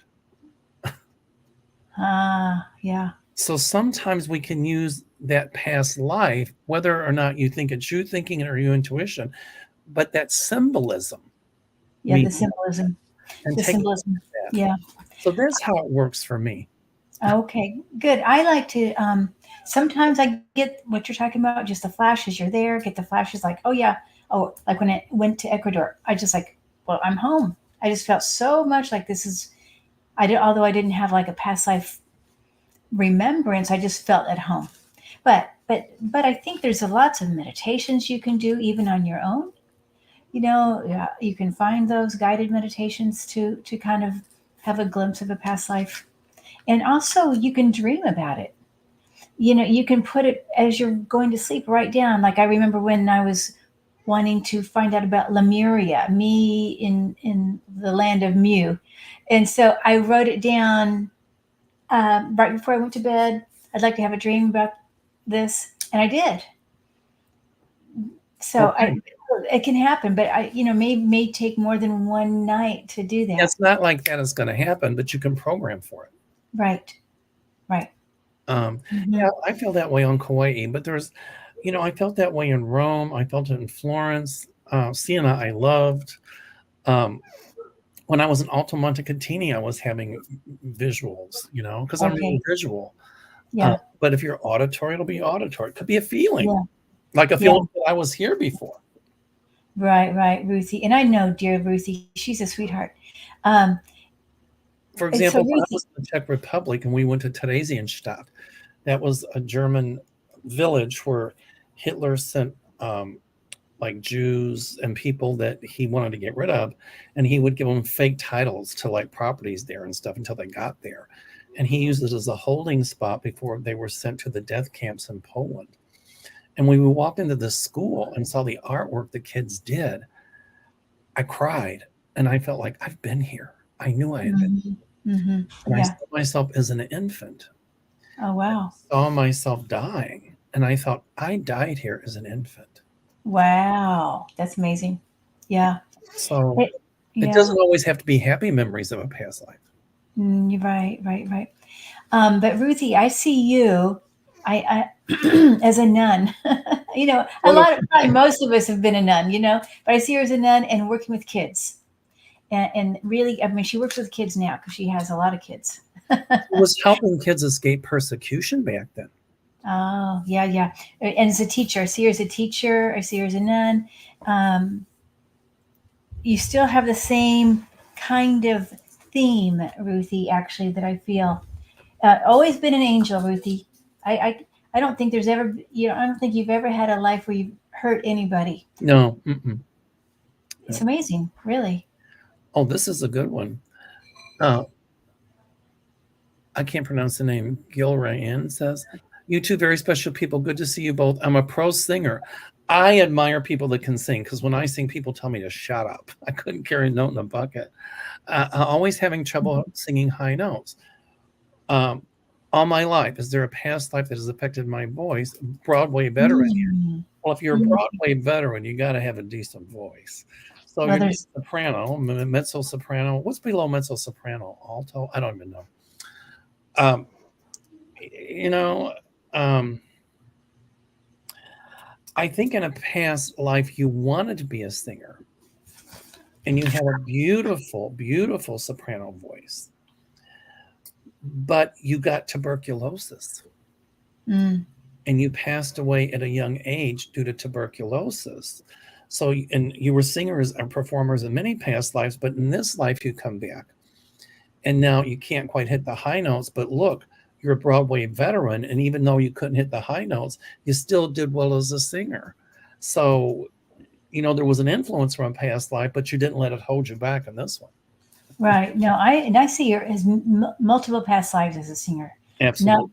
Speaker 2: Yeah.
Speaker 1: So sometimes we can use that past life, whether or not you think it's you thinking it or your intuition, but that symbolism.
Speaker 2: Yeah, the symbolism.
Speaker 1: And
Speaker 2: The
Speaker 1: take
Speaker 2: symbolism.
Speaker 1: that.
Speaker 2: Yeah.
Speaker 1: So that's how it works for me.
Speaker 2: Okay, good. I like to sometimes I get what you're talking about, just the flashes. You're there, get the flashes like, oh yeah. Oh, like when I went to Ecuador, I just like, well, I'm home. I just felt so much like this is, although I didn't have like a past life remembrance, I just felt at home. But I think there's lots of meditations you can do even on your own. Yeah, you can find those guided meditations to kind of have a glimpse of a past life. And also you can dream about it. You can put it as you're going to sleep, write down. Like I remember when I was wanting to find out about Lemuria, me in the land of Mu. And so I wrote it down right before I went to bed. I'd like to have a dream about this, and I did. So
Speaker 1: Okay.
Speaker 2: it can happen, but may take more than one night to do that.
Speaker 1: It's not like that is going to happen, but you can program for it.
Speaker 2: Right.
Speaker 1: Yeah, I feel that way on Kauai, but I felt that way in Rome. I felt it in Florence. Siena, I loved. When I was in Alto Montecatini, I was having visuals, because I'm really visual.
Speaker 2: Yeah.
Speaker 1: But if you're auditory, it'll be auditory. It could be a feeling,
Speaker 2: Yeah.
Speaker 1: like a feeling that I was here before.
Speaker 2: Right, Ruthie. And I know, dear Ruthie, she's a sweetheart.
Speaker 1: For example, when I was in the Czech Republic and we went to Theresienstadt, that was a German village where Hitler sent like Jews and people that he wanted to get rid of, and he would give them fake titles to like properties there and stuff until they got there. And he used it as a holding spot before they were sent to the death camps in Poland. And when we walked into the school and saw the artwork the kids did, I cried and I felt like I've been here. I knew I had been. And I saw myself as an infant.
Speaker 2: Oh, wow.
Speaker 1: I saw myself dying. And I thought, I died here as an infant.
Speaker 2: Wow. That's amazing. Yeah.
Speaker 1: So it doesn't always have to be happy memories of a past life.
Speaker 2: You're right. But Ruthie, I see you I as a nun. Most of us have been a nun, but I see her as a nun and working with kids. And really, I mean, she works with kids now because she has a lot of kids.
Speaker 1: It was helping kids escape persecution back then.
Speaker 2: Oh, yeah. And as a teacher, I see her as a teacher. I see her as a nun. You still have the same kind of theme, Ruthie, actually, that I feel. Always been an angel, Ruthie. I don't think there's ever, I don't think you've ever had a life where you've hurt anybody.
Speaker 1: No.
Speaker 2: It's amazing, really.
Speaker 1: Oh, this is a good one. I can't pronounce the name. Gil Ryan says, "You two very special people. Good to see you both. I'm a pro singer. I admire people that can sing because when I sing, people tell me to shut up. I couldn't carry a note in a bucket. Always having trouble singing high notes. All my life, is there a past life that has affected my voice? Broadway veteran here. Well, if you're a Broadway veteran, you got to have a decent voice. So you're soprano, mezzo soprano. What's below mezzo soprano? Alto? I don't even know. I think in a past life you wanted to be a singer, and you had a beautiful, beautiful soprano voice, but you got tuberculosis. And you passed away at a young age due to tuberculosis. So, and you were singers and performers in many past lives, but in this life you come back. And now you can't quite hit the high notes, but look, you're a Broadway veteran. And even though you couldn't hit the high notes, you still did well as a singer. So, there was an influence from a past life, but you didn't let it hold you back in this one.
Speaker 2: Right. No, I see her as multiple past lives as a singer.
Speaker 1: Absolutely.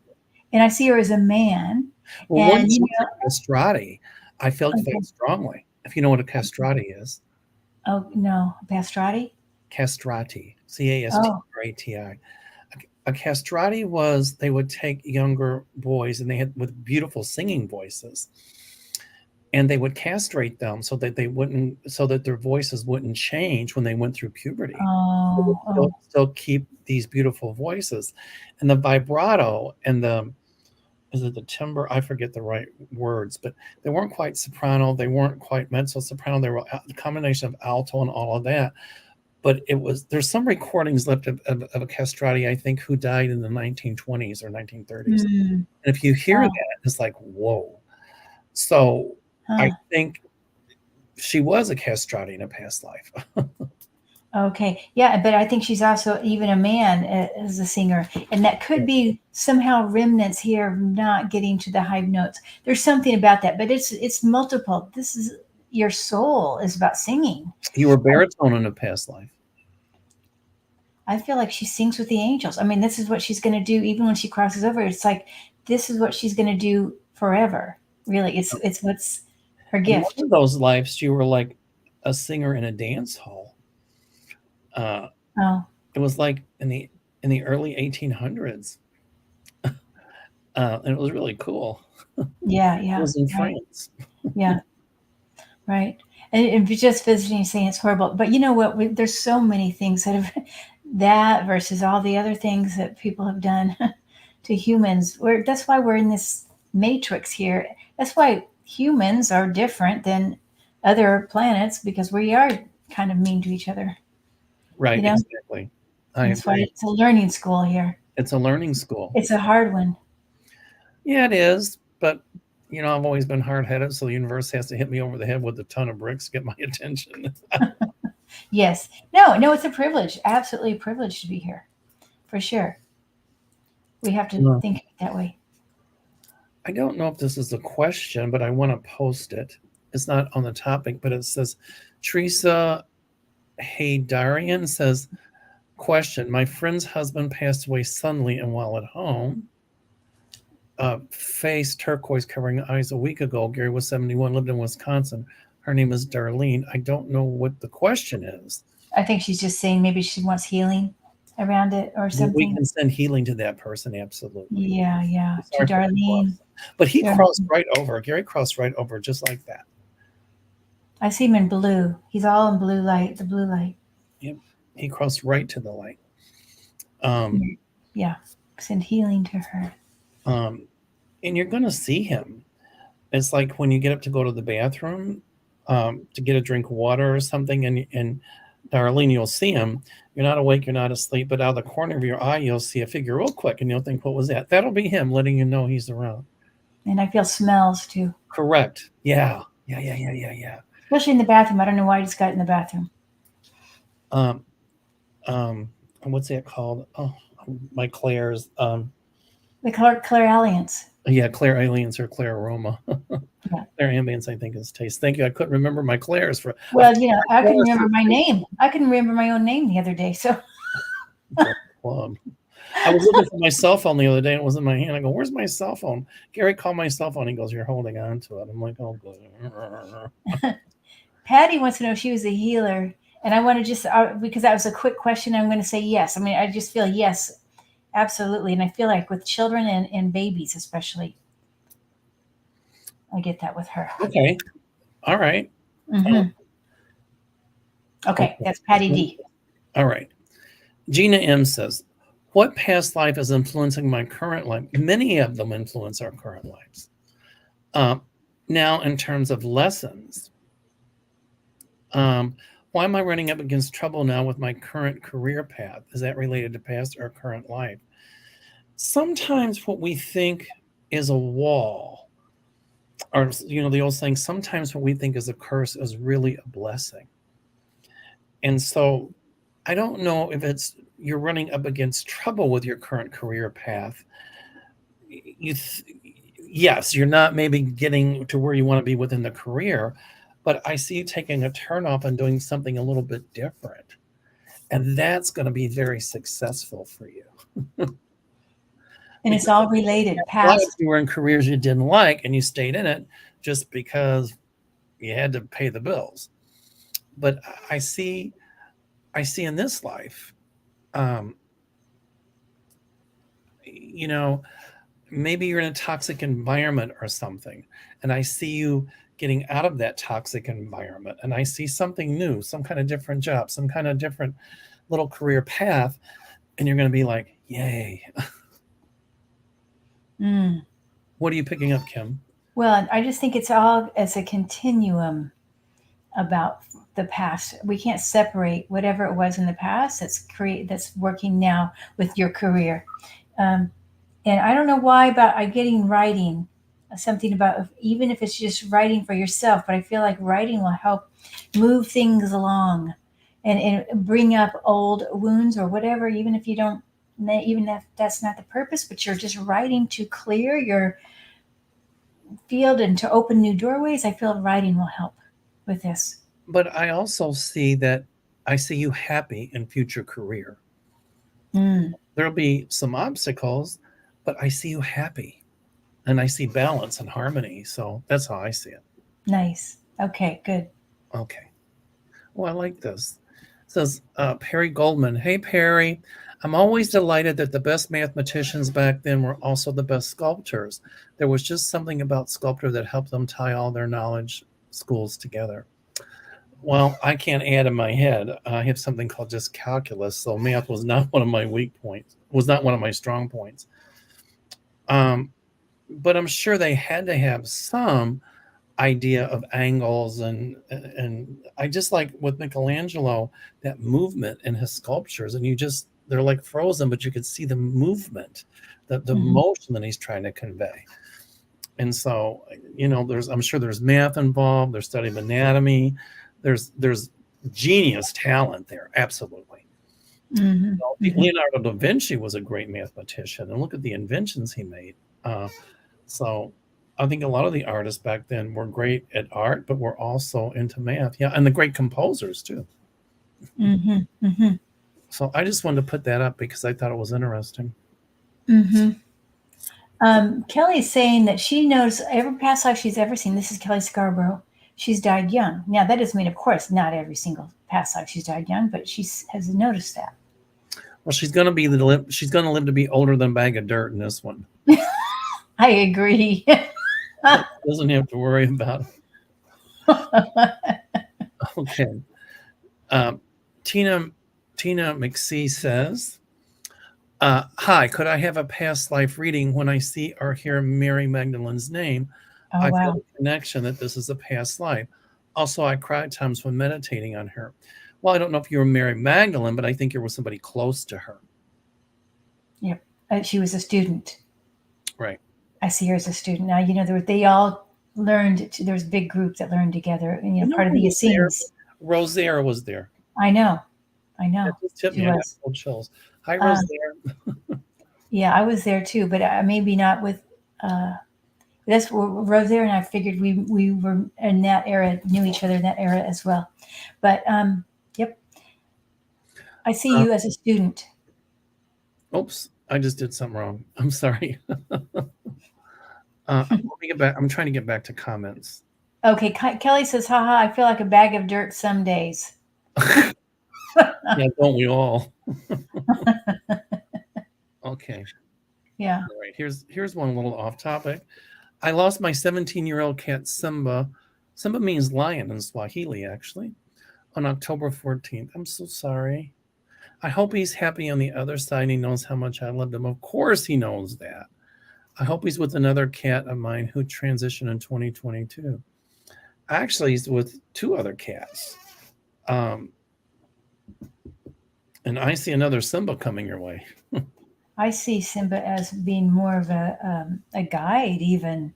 Speaker 2: And I see her as a man.
Speaker 1: Well, once you were castrati, I felt that strongly. If you know what a castrati is.
Speaker 2: Oh, no. Castrati?
Speaker 1: Castrati. Castrati. A castrati was, they would take younger boys and they had with beautiful singing voices, and they would castrate them so that their voices wouldn't change when they went through puberty. Still keep these beautiful voices, and the vibrato and the timbre, I forget the right words, but they weren't quite soprano, they weren't quite mezzo soprano, they were a combination of alto and all of that. But there's some recordings left of a castrati, I think, who died in the 1920s or 1930s. And if you hear that, it's like, whoa. So I think she was a castrati in a past life.
Speaker 2: Okay. Yeah, but I think she's also even a man as a singer. And that could be somehow remnants here of not getting to the high notes. There's something about that, but it's multiple. This is your soul is about singing.
Speaker 1: You were baritone in a past life.
Speaker 2: I feel like she sings with the angels. I mean, this is what she's going to do even when she crosses over. It's like this is what she's going to do forever. Really, it's what's her
Speaker 1: In one
Speaker 2: gift.
Speaker 1: of those lives, you were like a singer in a dance hall. Uh,
Speaker 2: Oh,
Speaker 1: it was like in the early 1800s, and it was really cool.
Speaker 2: yeah,
Speaker 1: It
Speaker 2: yeah,
Speaker 1: was in
Speaker 2: right,
Speaker 1: France.
Speaker 2: yeah, right. And just visiting, saying it's horrible, but you know what? There's so many things that have that versus all the other things that people have done to humans. That's why we're in this matrix here. That's why humans are different than other planets because we are kind of mean to each other. You
Speaker 1: Right,
Speaker 2: know,
Speaker 1: exactly. I
Speaker 2: that's why
Speaker 1: agree.
Speaker 2: it's a learning school here.
Speaker 1: It's a learning school.
Speaker 2: It's a hard one.
Speaker 1: Yeah, it is. But I've always been hard headed, so the universe has to hit me over the head with a ton of bricks to get my attention.
Speaker 2: Yes. No, no, it's a privilege. Absolutely a privilege to be here. For sure. We have to
Speaker 1: Well,
Speaker 2: think of it that way.
Speaker 1: I don't know if this is a question, but I want to post it. It's not on the topic, but it says Teresa Haydarian says, question, my friend's husband passed away suddenly and while at home. Face turquoise covering eyes a week ago. Gary was 71, lived in Wisconsin. Her name is Darlene. I don't know what the question is.
Speaker 2: I think she's just saying maybe she wants healing around it or
Speaker 1: We
Speaker 2: something.
Speaker 1: can send healing to that person, absolutely.
Speaker 2: Yeah, yeah. To
Speaker 1: Sorry for the
Speaker 2: Darlene.
Speaker 1: cross. But he crossed
Speaker 2: Darlene.
Speaker 1: right over. Gary crossed right over just like that.
Speaker 2: I see him in blue. He's all in blue light, the blue light.
Speaker 1: Yep. He crossed right to the light. Um,
Speaker 2: Yeah. Send healing to her.
Speaker 1: um, and you're going to see him. It's like when you get up to go to the bathroom to get a drink of water or something, and Darlene, you'll see him. You're not awake, you're not asleep, but out of the corner of your eye, you'll see a figure real quick, and you'll think, "What was that?" That'll be him letting you know he's around.
Speaker 2: And I feel smells too.
Speaker 1: Correct. Yeah. Yeah. Yeah. Yeah. Yeah. Yeah.
Speaker 2: Especially in the bathroom. I don't know why I just got it in the bathroom.
Speaker 1: Um. Um. What's that called? Oh, my Claire's.
Speaker 2: The Claire Alliance.
Speaker 1: Yeah, Claire Aliens or Claire Aroma.
Speaker 2: Yeah.
Speaker 1: Claire Ambience, I think, is taste. Thank you. I couldn't remember my Claire's for.
Speaker 2: Well, I can remember my name. I couldn't remember my own name the other day. So
Speaker 1: Club. I was looking for my cell phone the other day and it was in my hand. I go, "Where's my cell phone?" Gary called my cell phone. He goes, "You're holding on to it." I'm like, "Oh, good."
Speaker 2: Patty wants to know if she was a healer. And I want to just, because that was a quick question, I'm going to say yes. I mean, I just feel yes, absolutely. And I feel like with children and babies, especially, I get that with her.
Speaker 1: Okay. All right.
Speaker 2: Mm-hmm. Okay,
Speaker 1: Okay.
Speaker 2: that's Patty D.
Speaker 1: All right. Gina M says, what past life is influencing my current life? Many of them influence our current lives. Now, in terms of lessons, why am I running up against trouble now with my current career path? Is that related to past or current life? Sometimes what we think is a wall, or the old saying, sometimes what we think is a curse is really a blessing. And so I don't know if it's you're running up against trouble with your current career path. Yes, you're not maybe getting to where you want to be within the career, but I see you taking a turn off and doing something a little bit different. And that's going to be very successful for you.
Speaker 2: And it's all related,
Speaker 1: Lives
Speaker 2: past.
Speaker 1: you were in careers you didn't like and you stayed in it just because you had to pay the bills. But I see in this life, maybe you're in a toxic environment or something, and I see you getting out of that toxic environment, and I see something new, some kind of different job, some kind of different little career path, and you're going to be like, yay. What are you picking up, Kim?
Speaker 2: Well, I just think it's all as a continuum about the past. We can't separate whatever it was in the past that's working now with your career. And I don't know why, but I getting writing, something about even if it's just writing for yourself, but I feel like writing will help move things along. and bring up old wounds or whatever, even if you don't, even if that's not the purpose, but you're just writing to clear your field and to open new doorways. I feel writing will help with this.
Speaker 1: But I also see that I see you happy in future career.
Speaker 2: Mm,
Speaker 1: There'll be some obstacles, but I see you happy and I see balance and harmony. So that's how I see it.
Speaker 2: nice. Okay, good.
Speaker 1: Okay. Well, I like this. It says Perry Goldman. Hey, Perry. I'm always delighted that the best mathematicians back then were also the best sculptors. There was just something about sculpture that helped them tie all their knowledge schools together. Well, I can't add in my head. I have something called just calculus, so math was not one of my weak points. Was not one of my strong points. But I'm sure they had to have some idea of angles and I just like with Michelangelo that movement in his sculptures, and they're like frozen, but you could see the movement, the
Speaker 2: Mm-hmm.
Speaker 1: motion that he's trying to convey. And so, I'm sure there's math involved. There's study of anatomy. There's genius talent there. Absolutely.
Speaker 2: Mm-hmm. Mm-hmm.
Speaker 1: Leonardo da Vinci was a great mathematician, and look at the inventions he made. So I think a lot of the artists back then were great at art, but were also into math. Yeah, and the great composers too.
Speaker 2: Mm-hmm. Mm-hmm.
Speaker 1: So I just wanted to put that up because I thought it was interesting.
Speaker 2: Mm-hmm. Kelly's saying that she knows every past life she's ever seen. This is Kelly Scarborough. She's died young. Now, that doesn't mean, of course, not every single past life she's died young, but she has noticed that.
Speaker 1: Well, she's going to live to be older than a bag of dirt in this one.
Speaker 2: I agree.
Speaker 1: Doesn't have to worry about it. Okay. Tina McSee says, hi, could I have a past life reading? When I see or hear Mary Magdalene's name,
Speaker 2: Oh,
Speaker 1: I
Speaker 2: wow.
Speaker 1: feel a connection that this is a past life. Also, I cry at times when meditating on her. Well, I don't know if you were Mary Magdalene, but I think you were somebody close to her.
Speaker 2: Yep. She was a student.
Speaker 1: Right.
Speaker 2: I see her as a student. Now, they all learned, there was a big group that learned together, and part of the Essenes.
Speaker 1: Rosaire was there.
Speaker 2: I know.
Speaker 1: That just tipped me. I got cold chills. Hi, Rosaire.
Speaker 2: Yeah, I was there too, but maybe not with. That's Rosaire and I figured we were in that era, knew each other in that era as well. But yep, I see you as a student.
Speaker 1: Oops, I just did something wrong. I'm sorry. Let me get back. I'm trying to get back to comments.
Speaker 2: Okay, Kelly says, haha, I feel like a bag of dirt some days.
Speaker 1: Yeah, don't we all? Okay.
Speaker 2: Yeah.
Speaker 1: All right. Here's one little off topic. I lost my 17-year-old cat Simba. Simba means lion in Swahili, actually, on October 14th. I'm so sorry. I hope he's happy on the other side and he knows how much I loved him. Of course he knows that. I hope he's with another cat of mine who transitioned in 2022. Actually, he's with two other cats. And I see another Simba coming your way.
Speaker 2: I see Simba as being more of a guide, even,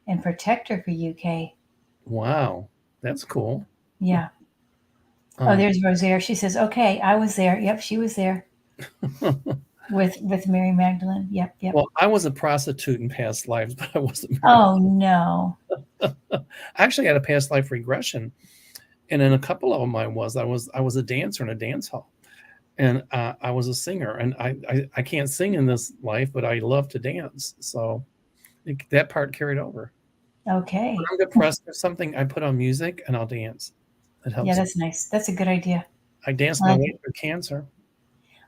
Speaker 2: and protector for UK.
Speaker 1: Wow, that's cool.
Speaker 2: Yeah. Oh, there's Rosaire. She says, "Okay, I was there. Yep, she was there with Mary Magdalene. Yep, yep."
Speaker 1: Well, I was a prostitute in past lives, but I wasn't.
Speaker 2: Oh no.
Speaker 1: I actually had a past life regression, and in a couple of them, I was a dancer in a dance hall, and I was a singer, and I can't sing in this life, but I love to dance, so that part carried over.
Speaker 2: Okay.
Speaker 1: When I'm depressed or something, I put on music and I'll dance. It helps.
Speaker 2: Yeah, that's nice. That's a good idea.
Speaker 1: I danced my way through cancer.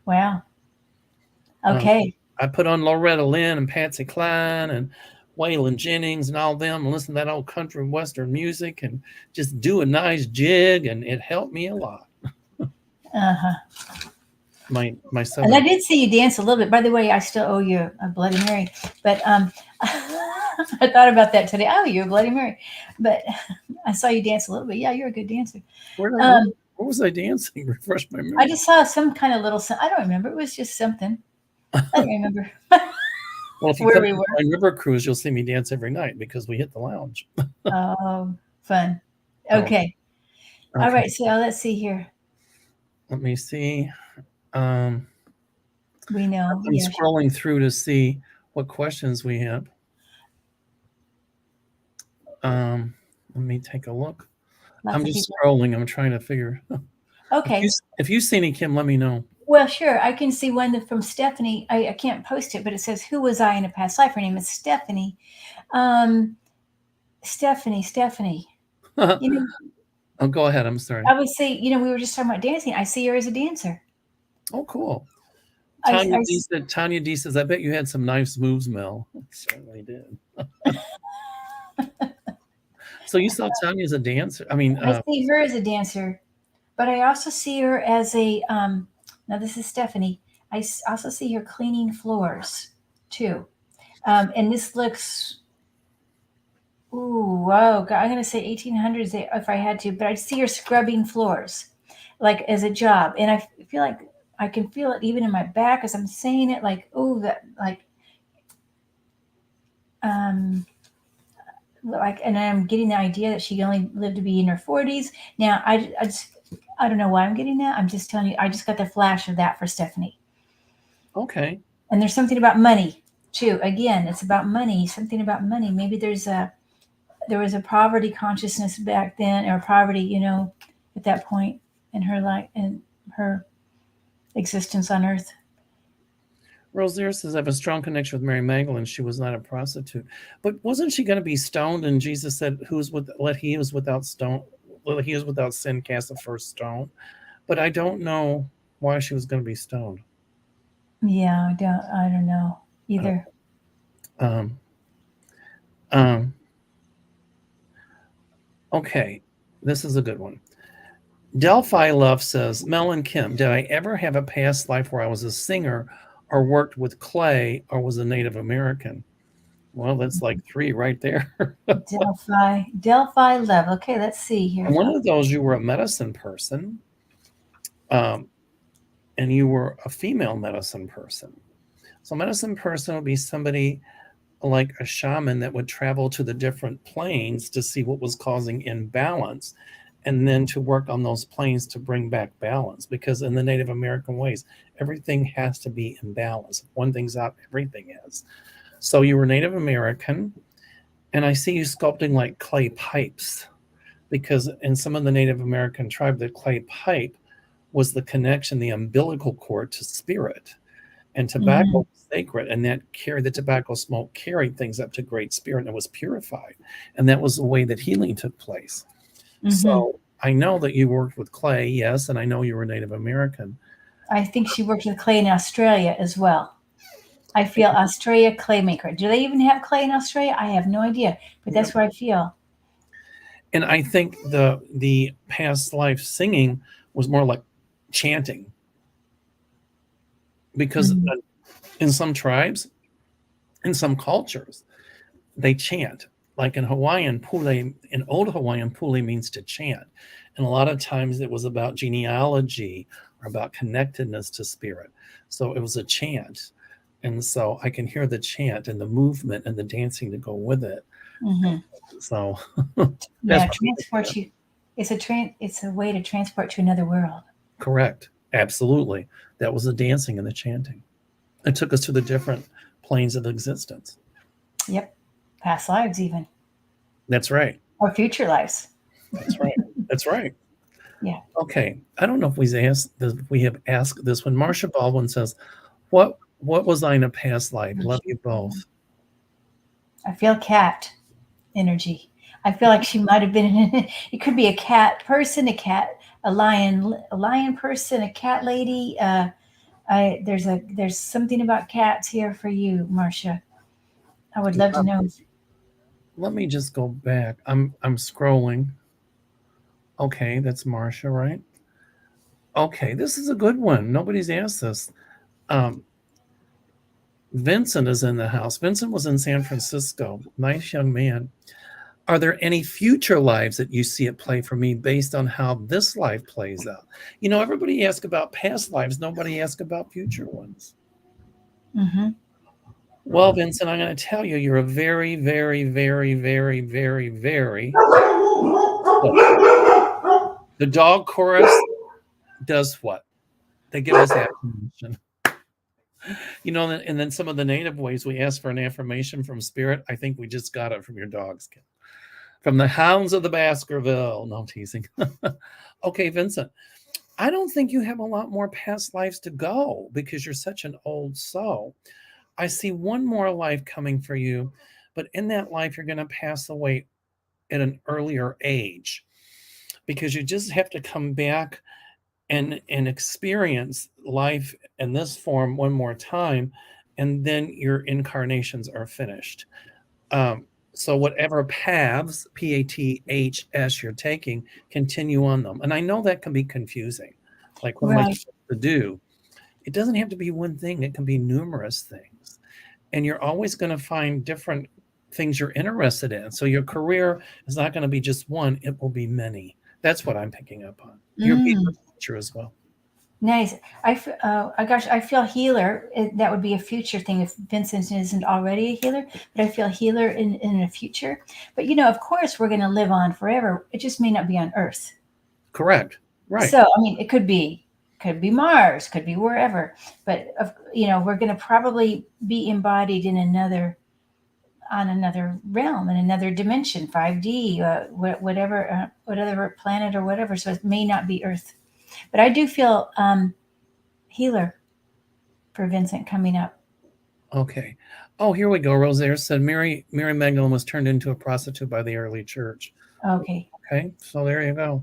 Speaker 2: Wow. Okay.
Speaker 1: I put on Loretta Lynn and Patsy Cline and Waylon Jennings and all them and listen to that old country western music and just do a nice jig, and it helped me a lot.
Speaker 2: Uh-huh.
Speaker 1: My son.
Speaker 2: And I did see you dance a little bit. By the way, I still owe you a Bloody Mary, but I thought about that today. Oh, you're a Bloody Mary, but I saw you dance a little bit. Yeah, you're a good dancer.
Speaker 1: Where was I dancing? Refresh my memory.
Speaker 2: I just saw some kind of little. I don't remember. It was just something. I don't remember.
Speaker 1: Well, if you come to my river cruise, you'll see me dance every night because we hit the lounge.
Speaker 2: Oh, fun. Okay. All right. So let's see here.
Speaker 1: Let me see.
Speaker 2: We know.
Speaker 1: I'm
Speaker 2: Yeah.
Speaker 1: scrolling through to see what questions we have. Let me take a look.
Speaker 2: Lots
Speaker 1: I'm
Speaker 2: of
Speaker 1: just
Speaker 2: people.
Speaker 1: scrolling. I'm trying to figure.
Speaker 2: Okay.
Speaker 1: If you see any, Kim, let me know.
Speaker 2: Well, sure. I can see one that from Stephanie. I can't post it, but it says, "Who was I in a past life?" Her name is Stephanie. Um, Stephanie. You know,
Speaker 1: Oh, go ahead. I'm sorry.
Speaker 2: I would say, we were just talking about dancing. I see her as a dancer.
Speaker 1: Oh, cool.
Speaker 2: I,
Speaker 1: Tanya
Speaker 2: I
Speaker 1: D said, Tanya D says, I bet you had some nice moves, Mel. I certainly did. So you saw Tanya as a dancer? I mean,
Speaker 2: I see her as a dancer, but I also see her as a. Now this is Stephanie. Also see her cleaning floors too, and this looks. Ooh, whoa! I'm gonna say 1800s if I had to, but I see her scrubbing floors, like as a job, and I feel like I can feel it even in my back as I'm saying it. Like, ooh, that um, and I'm getting the idea that she only lived to be in her 40s. Now, I don't know why I'm getting that. I'm just telling you, I just got the flash of that for Stephanie.
Speaker 1: okay.
Speaker 2: And there's something about money too. Again, it's about money. Something about money. Maybe there was a poverty consciousness back then, or poverty, at that point in her life, in her existence on Earth.
Speaker 1: Rosaire says, I have a strong connection with Mary Magdalene. She was not a prostitute. But wasn't she going to be stoned? And Jesus said, let he who's without stone, let he who's without sin cast the first stone. But I don't know why she was going to be stoned.
Speaker 2: Yeah, I don't know either.
Speaker 1: Um, um, okay, this is a good one. Delphi Love says, Mel and Kim, did I ever have a past life where I was a singer or worked with clay or was a Native American? Well, that's like 3 right there.
Speaker 2: Delphi love. Okay, let's see here.
Speaker 1: One of those, you were a medicine person, and you were a female medicine person. So, medicine person would be somebody like a shaman that would travel to the different planes to see what was causing imbalance and then to work on those planes to bring back balance. Because in the Native American ways, everything has to be in balance. If one thing's out, everything is. So, you were Native American, and I see you sculpting like clay pipes. Because in some of the Native American tribe, the clay pipe was the connection, the umbilical cord to spirit. And tobacco was sacred, and that carried the tobacco smoke, carried things up to great spirit, and it was purified. And that was the way that healing took place. So I know that you worked with clay, yes, and I know you were Native American.
Speaker 2: I think she worked with clay in Australia as well. I feel Australia clay maker. Do they even have clay in Australia? I have no idea, but that's where I feel.
Speaker 1: And I think the past life singing was more like chanting, because in some tribes, in some cultures, they chant. Like in Hawaiian, pule, in old Hawaiian, pule means to chant. And a lot of times it was about genealogy or about connectedness to spirit. So it was a chant. And so I can hear the chant and the movement and the dancing to go with it. So
Speaker 2: yeah, transport you. It's a way to transport to another world.
Speaker 1: Correct. Absolutely. That was the dancing and the chanting. It took us to the different planes of existence.
Speaker 2: Yep. Past lives even.
Speaker 1: That's right.
Speaker 2: Or future lives.
Speaker 1: That's right. That's right.
Speaker 2: Yeah.
Speaker 1: Okay. I don't know if we have asked this one. Marcia Baldwin says, What was I in a past life? Love you both.
Speaker 2: I feel cat energy. I feel like she might have been it could be a cat person, a lion person, a cat lady. There's something about cats here for you, Marcia. I would love to know.
Speaker 1: Let me just go back. I'm scrolling. Okay, that's Marcia, right? Okay, this is a good one. Nobody's asked this. Vincent is in the house. Vincent was in San Francisco. Nice young man. Are there any future lives that you see at play for me based on how this life plays out? Everybody asks about past lives. Nobody asks about future ones. Well, Vincent, I'm going to tell you, you're a very, very, very, very, very, very. The dog chorus does what? They give us affirmation. And then some of the native ways we ask for an affirmation from spirit, I think we just got it from your dogs, Kim. From the hounds of the Baskerville. No, I'm teasing. Okay, Vincent, I don't think you have a lot more past lives to go because you're such an old soul. I see one more life coming for you, but in that life, you're going to pass away at an earlier age because you just have to come back and experience life in this form one more time, and then your incarnations are finished. So whatever paths, PATHS, you're taking, continue on them. And I know that can be confusing. Like, what am I
Speaker 2: Right.
Speaker 1: supposed to do? It doesn't have to be one thing. It can be numerous things. And you're always going to find different things you're interested in. So your career is not going to be just one. It will be many. That's what I'm picking up on. You're being
Speaker 2: Mm,
Speaker 1: a teacher as well.
Speaker 2: nice. Gosh, I feel healer. That would be a future thing if Vincent isn't already a healer, but I feel healer in the future. But of course, we're going to live on forever. It just may not be on Earth.
Speaker 1: Correct. Right.
Speaker 2: So, I mean, it could be Mars, could be wherever. But we're going to probably be embodied in another realm, in another dimension, 5D, whatever planet or whatever. So it may not be Earth. But I do feel healer for Vincent coming up.
Speaker 1: Okay. Oh, here we go. Rosaire said Mary Magdalene was turned into a prostitute by the early church.
Speaker 2: Okay.
Speaker 1: Okay, so there you go.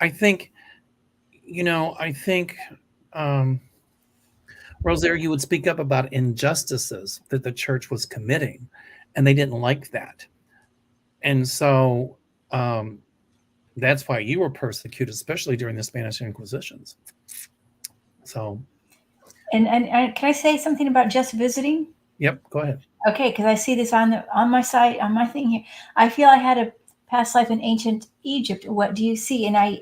Speaker 1: I think, Rosaire, you would speak up about injustices that the church was committing, and they didn't like that. And so that's why you were persecuted, especially during the Spanish Inquisitions. So,
Speaker 2: And can I say something about just visiting?
Speaker 1: yep, go ahead.
Speaker 2: Okay, because I see this on my site, on my thing here. I feel I had a past life in ancient Egypt. What do you see? And I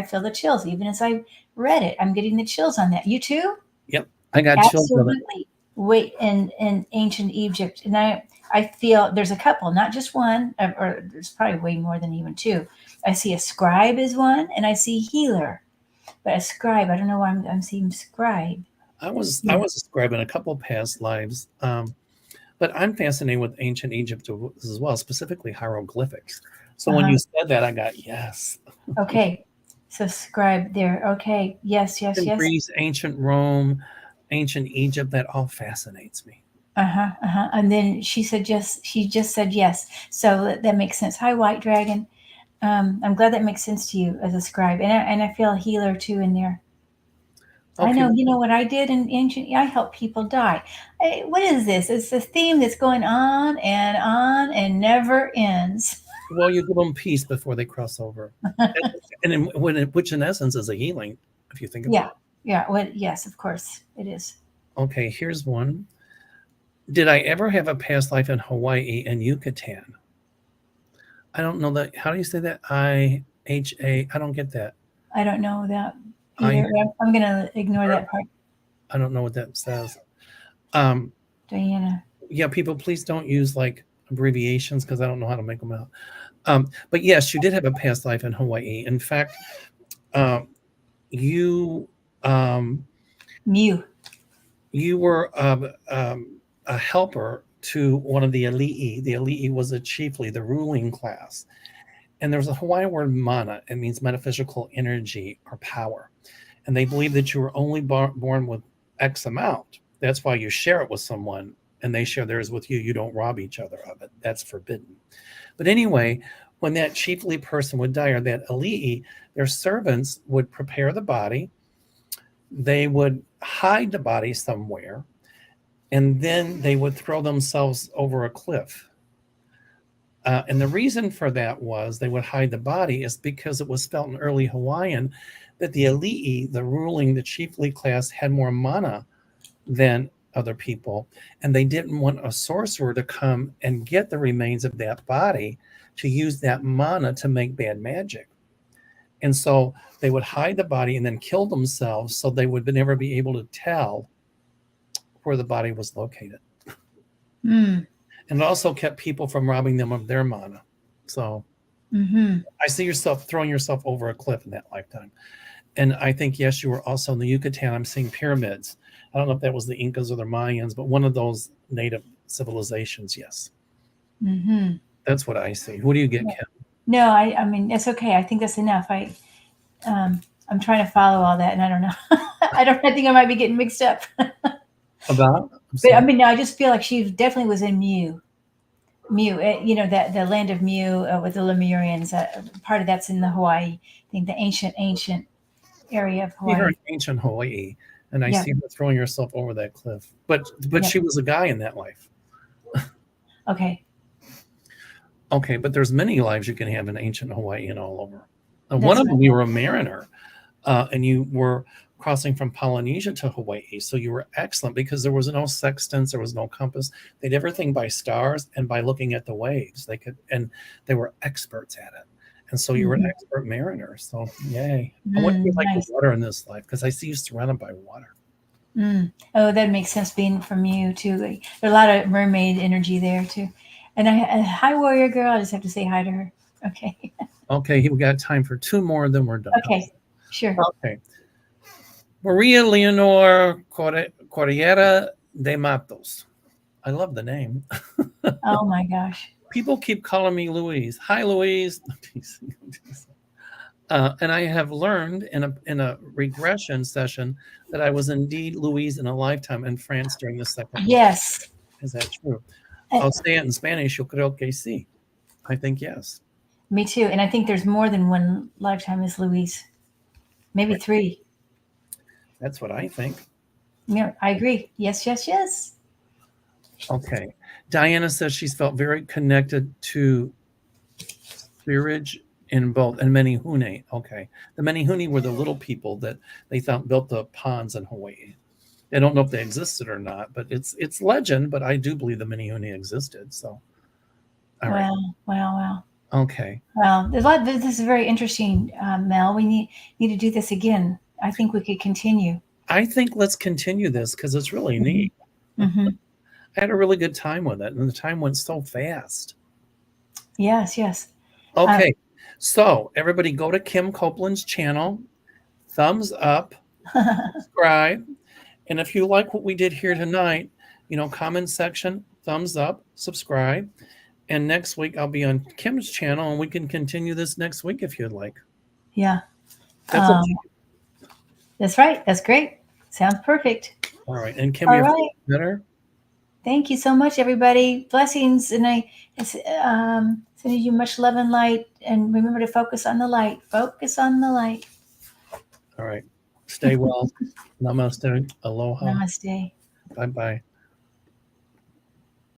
Speaker 2: feel the chills even as I read it. I'm getting the chills on that. You too?
Speaker 1: Yep, I got chills of it.
Speaker 2: Absolutely. Wait, in ancient Egypt, and I feel there's a couple, not just one, or there's probably way more than even two. I see a scribe as one, and I see healer, but a scribe. I don't know why I'm seeing scribe.
Speaker 1: I was
Speaker 2: Yeah.
Speaker 1: describing a couple past lives, but I'm fascinated with ancient Egypt as well, specifically hieroglyphics. So when
Speaker 2: Uh-huh.
Speaker 1: you said that, I got yes.
Speaker 2: Okay. So scribe there. Okay. Yes. Yes.
Speaker 1: Ancient
Speaker 2: Yes.
Speaker 1: Greece, ancient Rome, ancient Egypt, that all fascinates me.
Speaker 2: Uh-huh. Uh-huh. And then she just said yes. So that makes sense. Hi, White Dragon. I'm glad that makes sense to you as a scribe, and I feel a healer too in there. I
Speaker 1: Okay,
Speaker 2: know. You know what I did in ancient? I helped people die. What is this? It's a theme that's going on and never ends.
Speaker 1: well, you give them peace before they cross over, which in essence is a healing, if you think about
Speaker 2: Yeah.
Speaker 1: it.
Speaker 2: Yeah. Well, yes, of course it is.
Speaker 1: Okay, here's one. Did I ever have a past life in Hawaii and Yucatan? I don't know that. How do you say that? IHA. I don't get that.
Speaker 2: I don't know that
Speaker 1: I
Speaker 2: either. I'm going to ignore that part,
Speaker 1: I don't know what that says. Um,
Speaker 2: Diana.
Speaker 1: yeah, people, please don't use like abbreviations because I don't know how to make them out. But yes, you did have a past life in Hawaii. In fact, um, you um,
Speaker 2: Mew.
Speaker 1: you were a helper to one of the Ali'i. The Ali'i was a chiefly the ruling class, and there's a Hawaiian word mana. It means metaphysical energy or power, and they believe that you were only born with X amount. That's why you share it with someone, and they share theirs with you. You don't rob each other of it. That's forbidden. But anyway, when that chiefly person would die, or that Ali'i, their servants would prepare the body. They would hide the body somewhere, and then they would throw themselves over a cliff. And the reason for that was they would hide the body is because it was felt in early Hawaiian that the Ali'i, the chiefly class, had more mana than other people, and they didn't want a sorcerer to come and get the remains of that body to use that mana to make bad magic. And so they would hide the body and then kill themselves so they would never be able to tell where the body was located.
Speaker 2: Hmm.
Speaker 1: And it also kept people from robbing them of their mana. So
Speaker 2: Mm-hmm.
Speaker 1: I see yourself throwing yourself over a cliff in that lifetime. And I think, yes, you were also in the Yucatan. I'm seeing pyramids. I don't know if that was the Incas or the Mayans, but one of those native civilizations, yes.
Speaker 2: Mm-hmm.
Speaker 1: That's what I see. What do you get, Kim?
Speaker 2: No, I mean, it's okay. I think that's enough. I'm trying to follow all that, and I don't know. I think I might be getting mixed up.
Speaker 1: About? I'm
Speaker 2: But I
Speaker 1: sorry.
Speaker 2: mean, no, I just feel like she definitely was in Mu. You know, that the land of Mu with the Lemurians. Part of that's in the Hawaii. I think the ancient area of
Speaker 1: See her in
Speaker 2: Hawaii.
Speaker 1: ancient Hawaii, and I
Speaker 2: Yeah,
Speaker 1: see her throwing herself over that cliff. But
Speaker 2: yeah.
Speaker 1: she was a guy in that life.
Speaker 2: Okay,
Speaker 1: Okay, but there's many lives you can have in ancient Hawaii and all over. And one
Speaker 2: that's
Speaker 1: of
Speaker 2: right.
Speaker 1: them, you were a mariner, and you were crossing from Polynesia to Hawaii. So you were excellent because there was no sextants, there was no compass. They did everything by stars and by looking at the waves. And they were experts at it. And so you were an
Speaker 2: Mm-hmm.
Speaker 1: expert mariner. So yay! I wonder if you like the
Speaker 2: Nice.
Speaker 1: water in this life because I see you surrounded by water.
Speaker 2: Oh, that makes sense. Being from you too. Like, there's a lot of mermaid energy there too. And hi, warrior girl. I just have to say hi to her. Okay.
Speaker 1: Okay, we got time for two more, then we're done.
Speaker 2: Okay. Sure.
Speaker 1: Okay. Maria Leonor Corriera de Matos. I love the name.
Speaker 2: Oh my gosh.
Speaker 1: People keep calling me Louise. Hi, Louise. And I have learned in a regression session that I was indeed Louise in a lifetime in France during the Second World War.
Speaker 2: Yes.
Speaker 1: Is that true?
Speaker 2: Uh,
Speaker 1: I'll say it in Spanish. Yo creo que sí. I think yes.
Speaker 2: Me too. And I think there's more than one lifetime as Louise. Maybe
Speaker 1: Right.
Speaker 2: three.
Speaker 1: That's what I think.
Speaker 2: Yeah, I agree. Yes, yes, yes.
Speaker 1: Okay. Diana says she's felt very connected to Spirij in both and Menehune. Okay. The Menehune were the little people that they thought built the ponds in Hawaii. I don't know if they existed or not, but it's legend, but I do believe the Menehune existed. So all right.
Speaker 2: Wow.
Speaker 1: Okay.
Speaker 2: Well, there's a lot. This is very interesting, Mel. We need to do this again. I think we could continue.
Speaker 1: I think let's continue this because it's really
Speaker 2: Hmm.
Speaker 1: neat.
Speaker 2: Hmm.
Speaker 1: I had a really good time with it, and the time went so fast.
Speaker 2: Yes, yes. Um,
Speaker 1: Okay. So everybody go to Kim Copeland's channel, thumbs up, subscribe. And if you like what we did here tonight, comment section, thumbs up, subscribe. And next week I'll be on Kim's channel and we can continue this next week if you'd like.
Speaker 2: yeah.
Speaker 1: That's up to
Speaker 2: Um,
Speaker 1: you.
Speaker 2: that's right. That's great. Sounds perfect.
Speaker 1: All right. And Kim,
Speaker 2: All
Speaker 1: you're
Speaker 2: right.
Speaker 1: better.
Speaker 2: Thank you so much, everybody. Blessings, and I send you much love and light. And remember to focus on the light. Focus on the light.
Speaker 1: All right. Stay well. Namaste. Aloha.
Speaker 2: Namaste.
Speaker 1: Bye bye.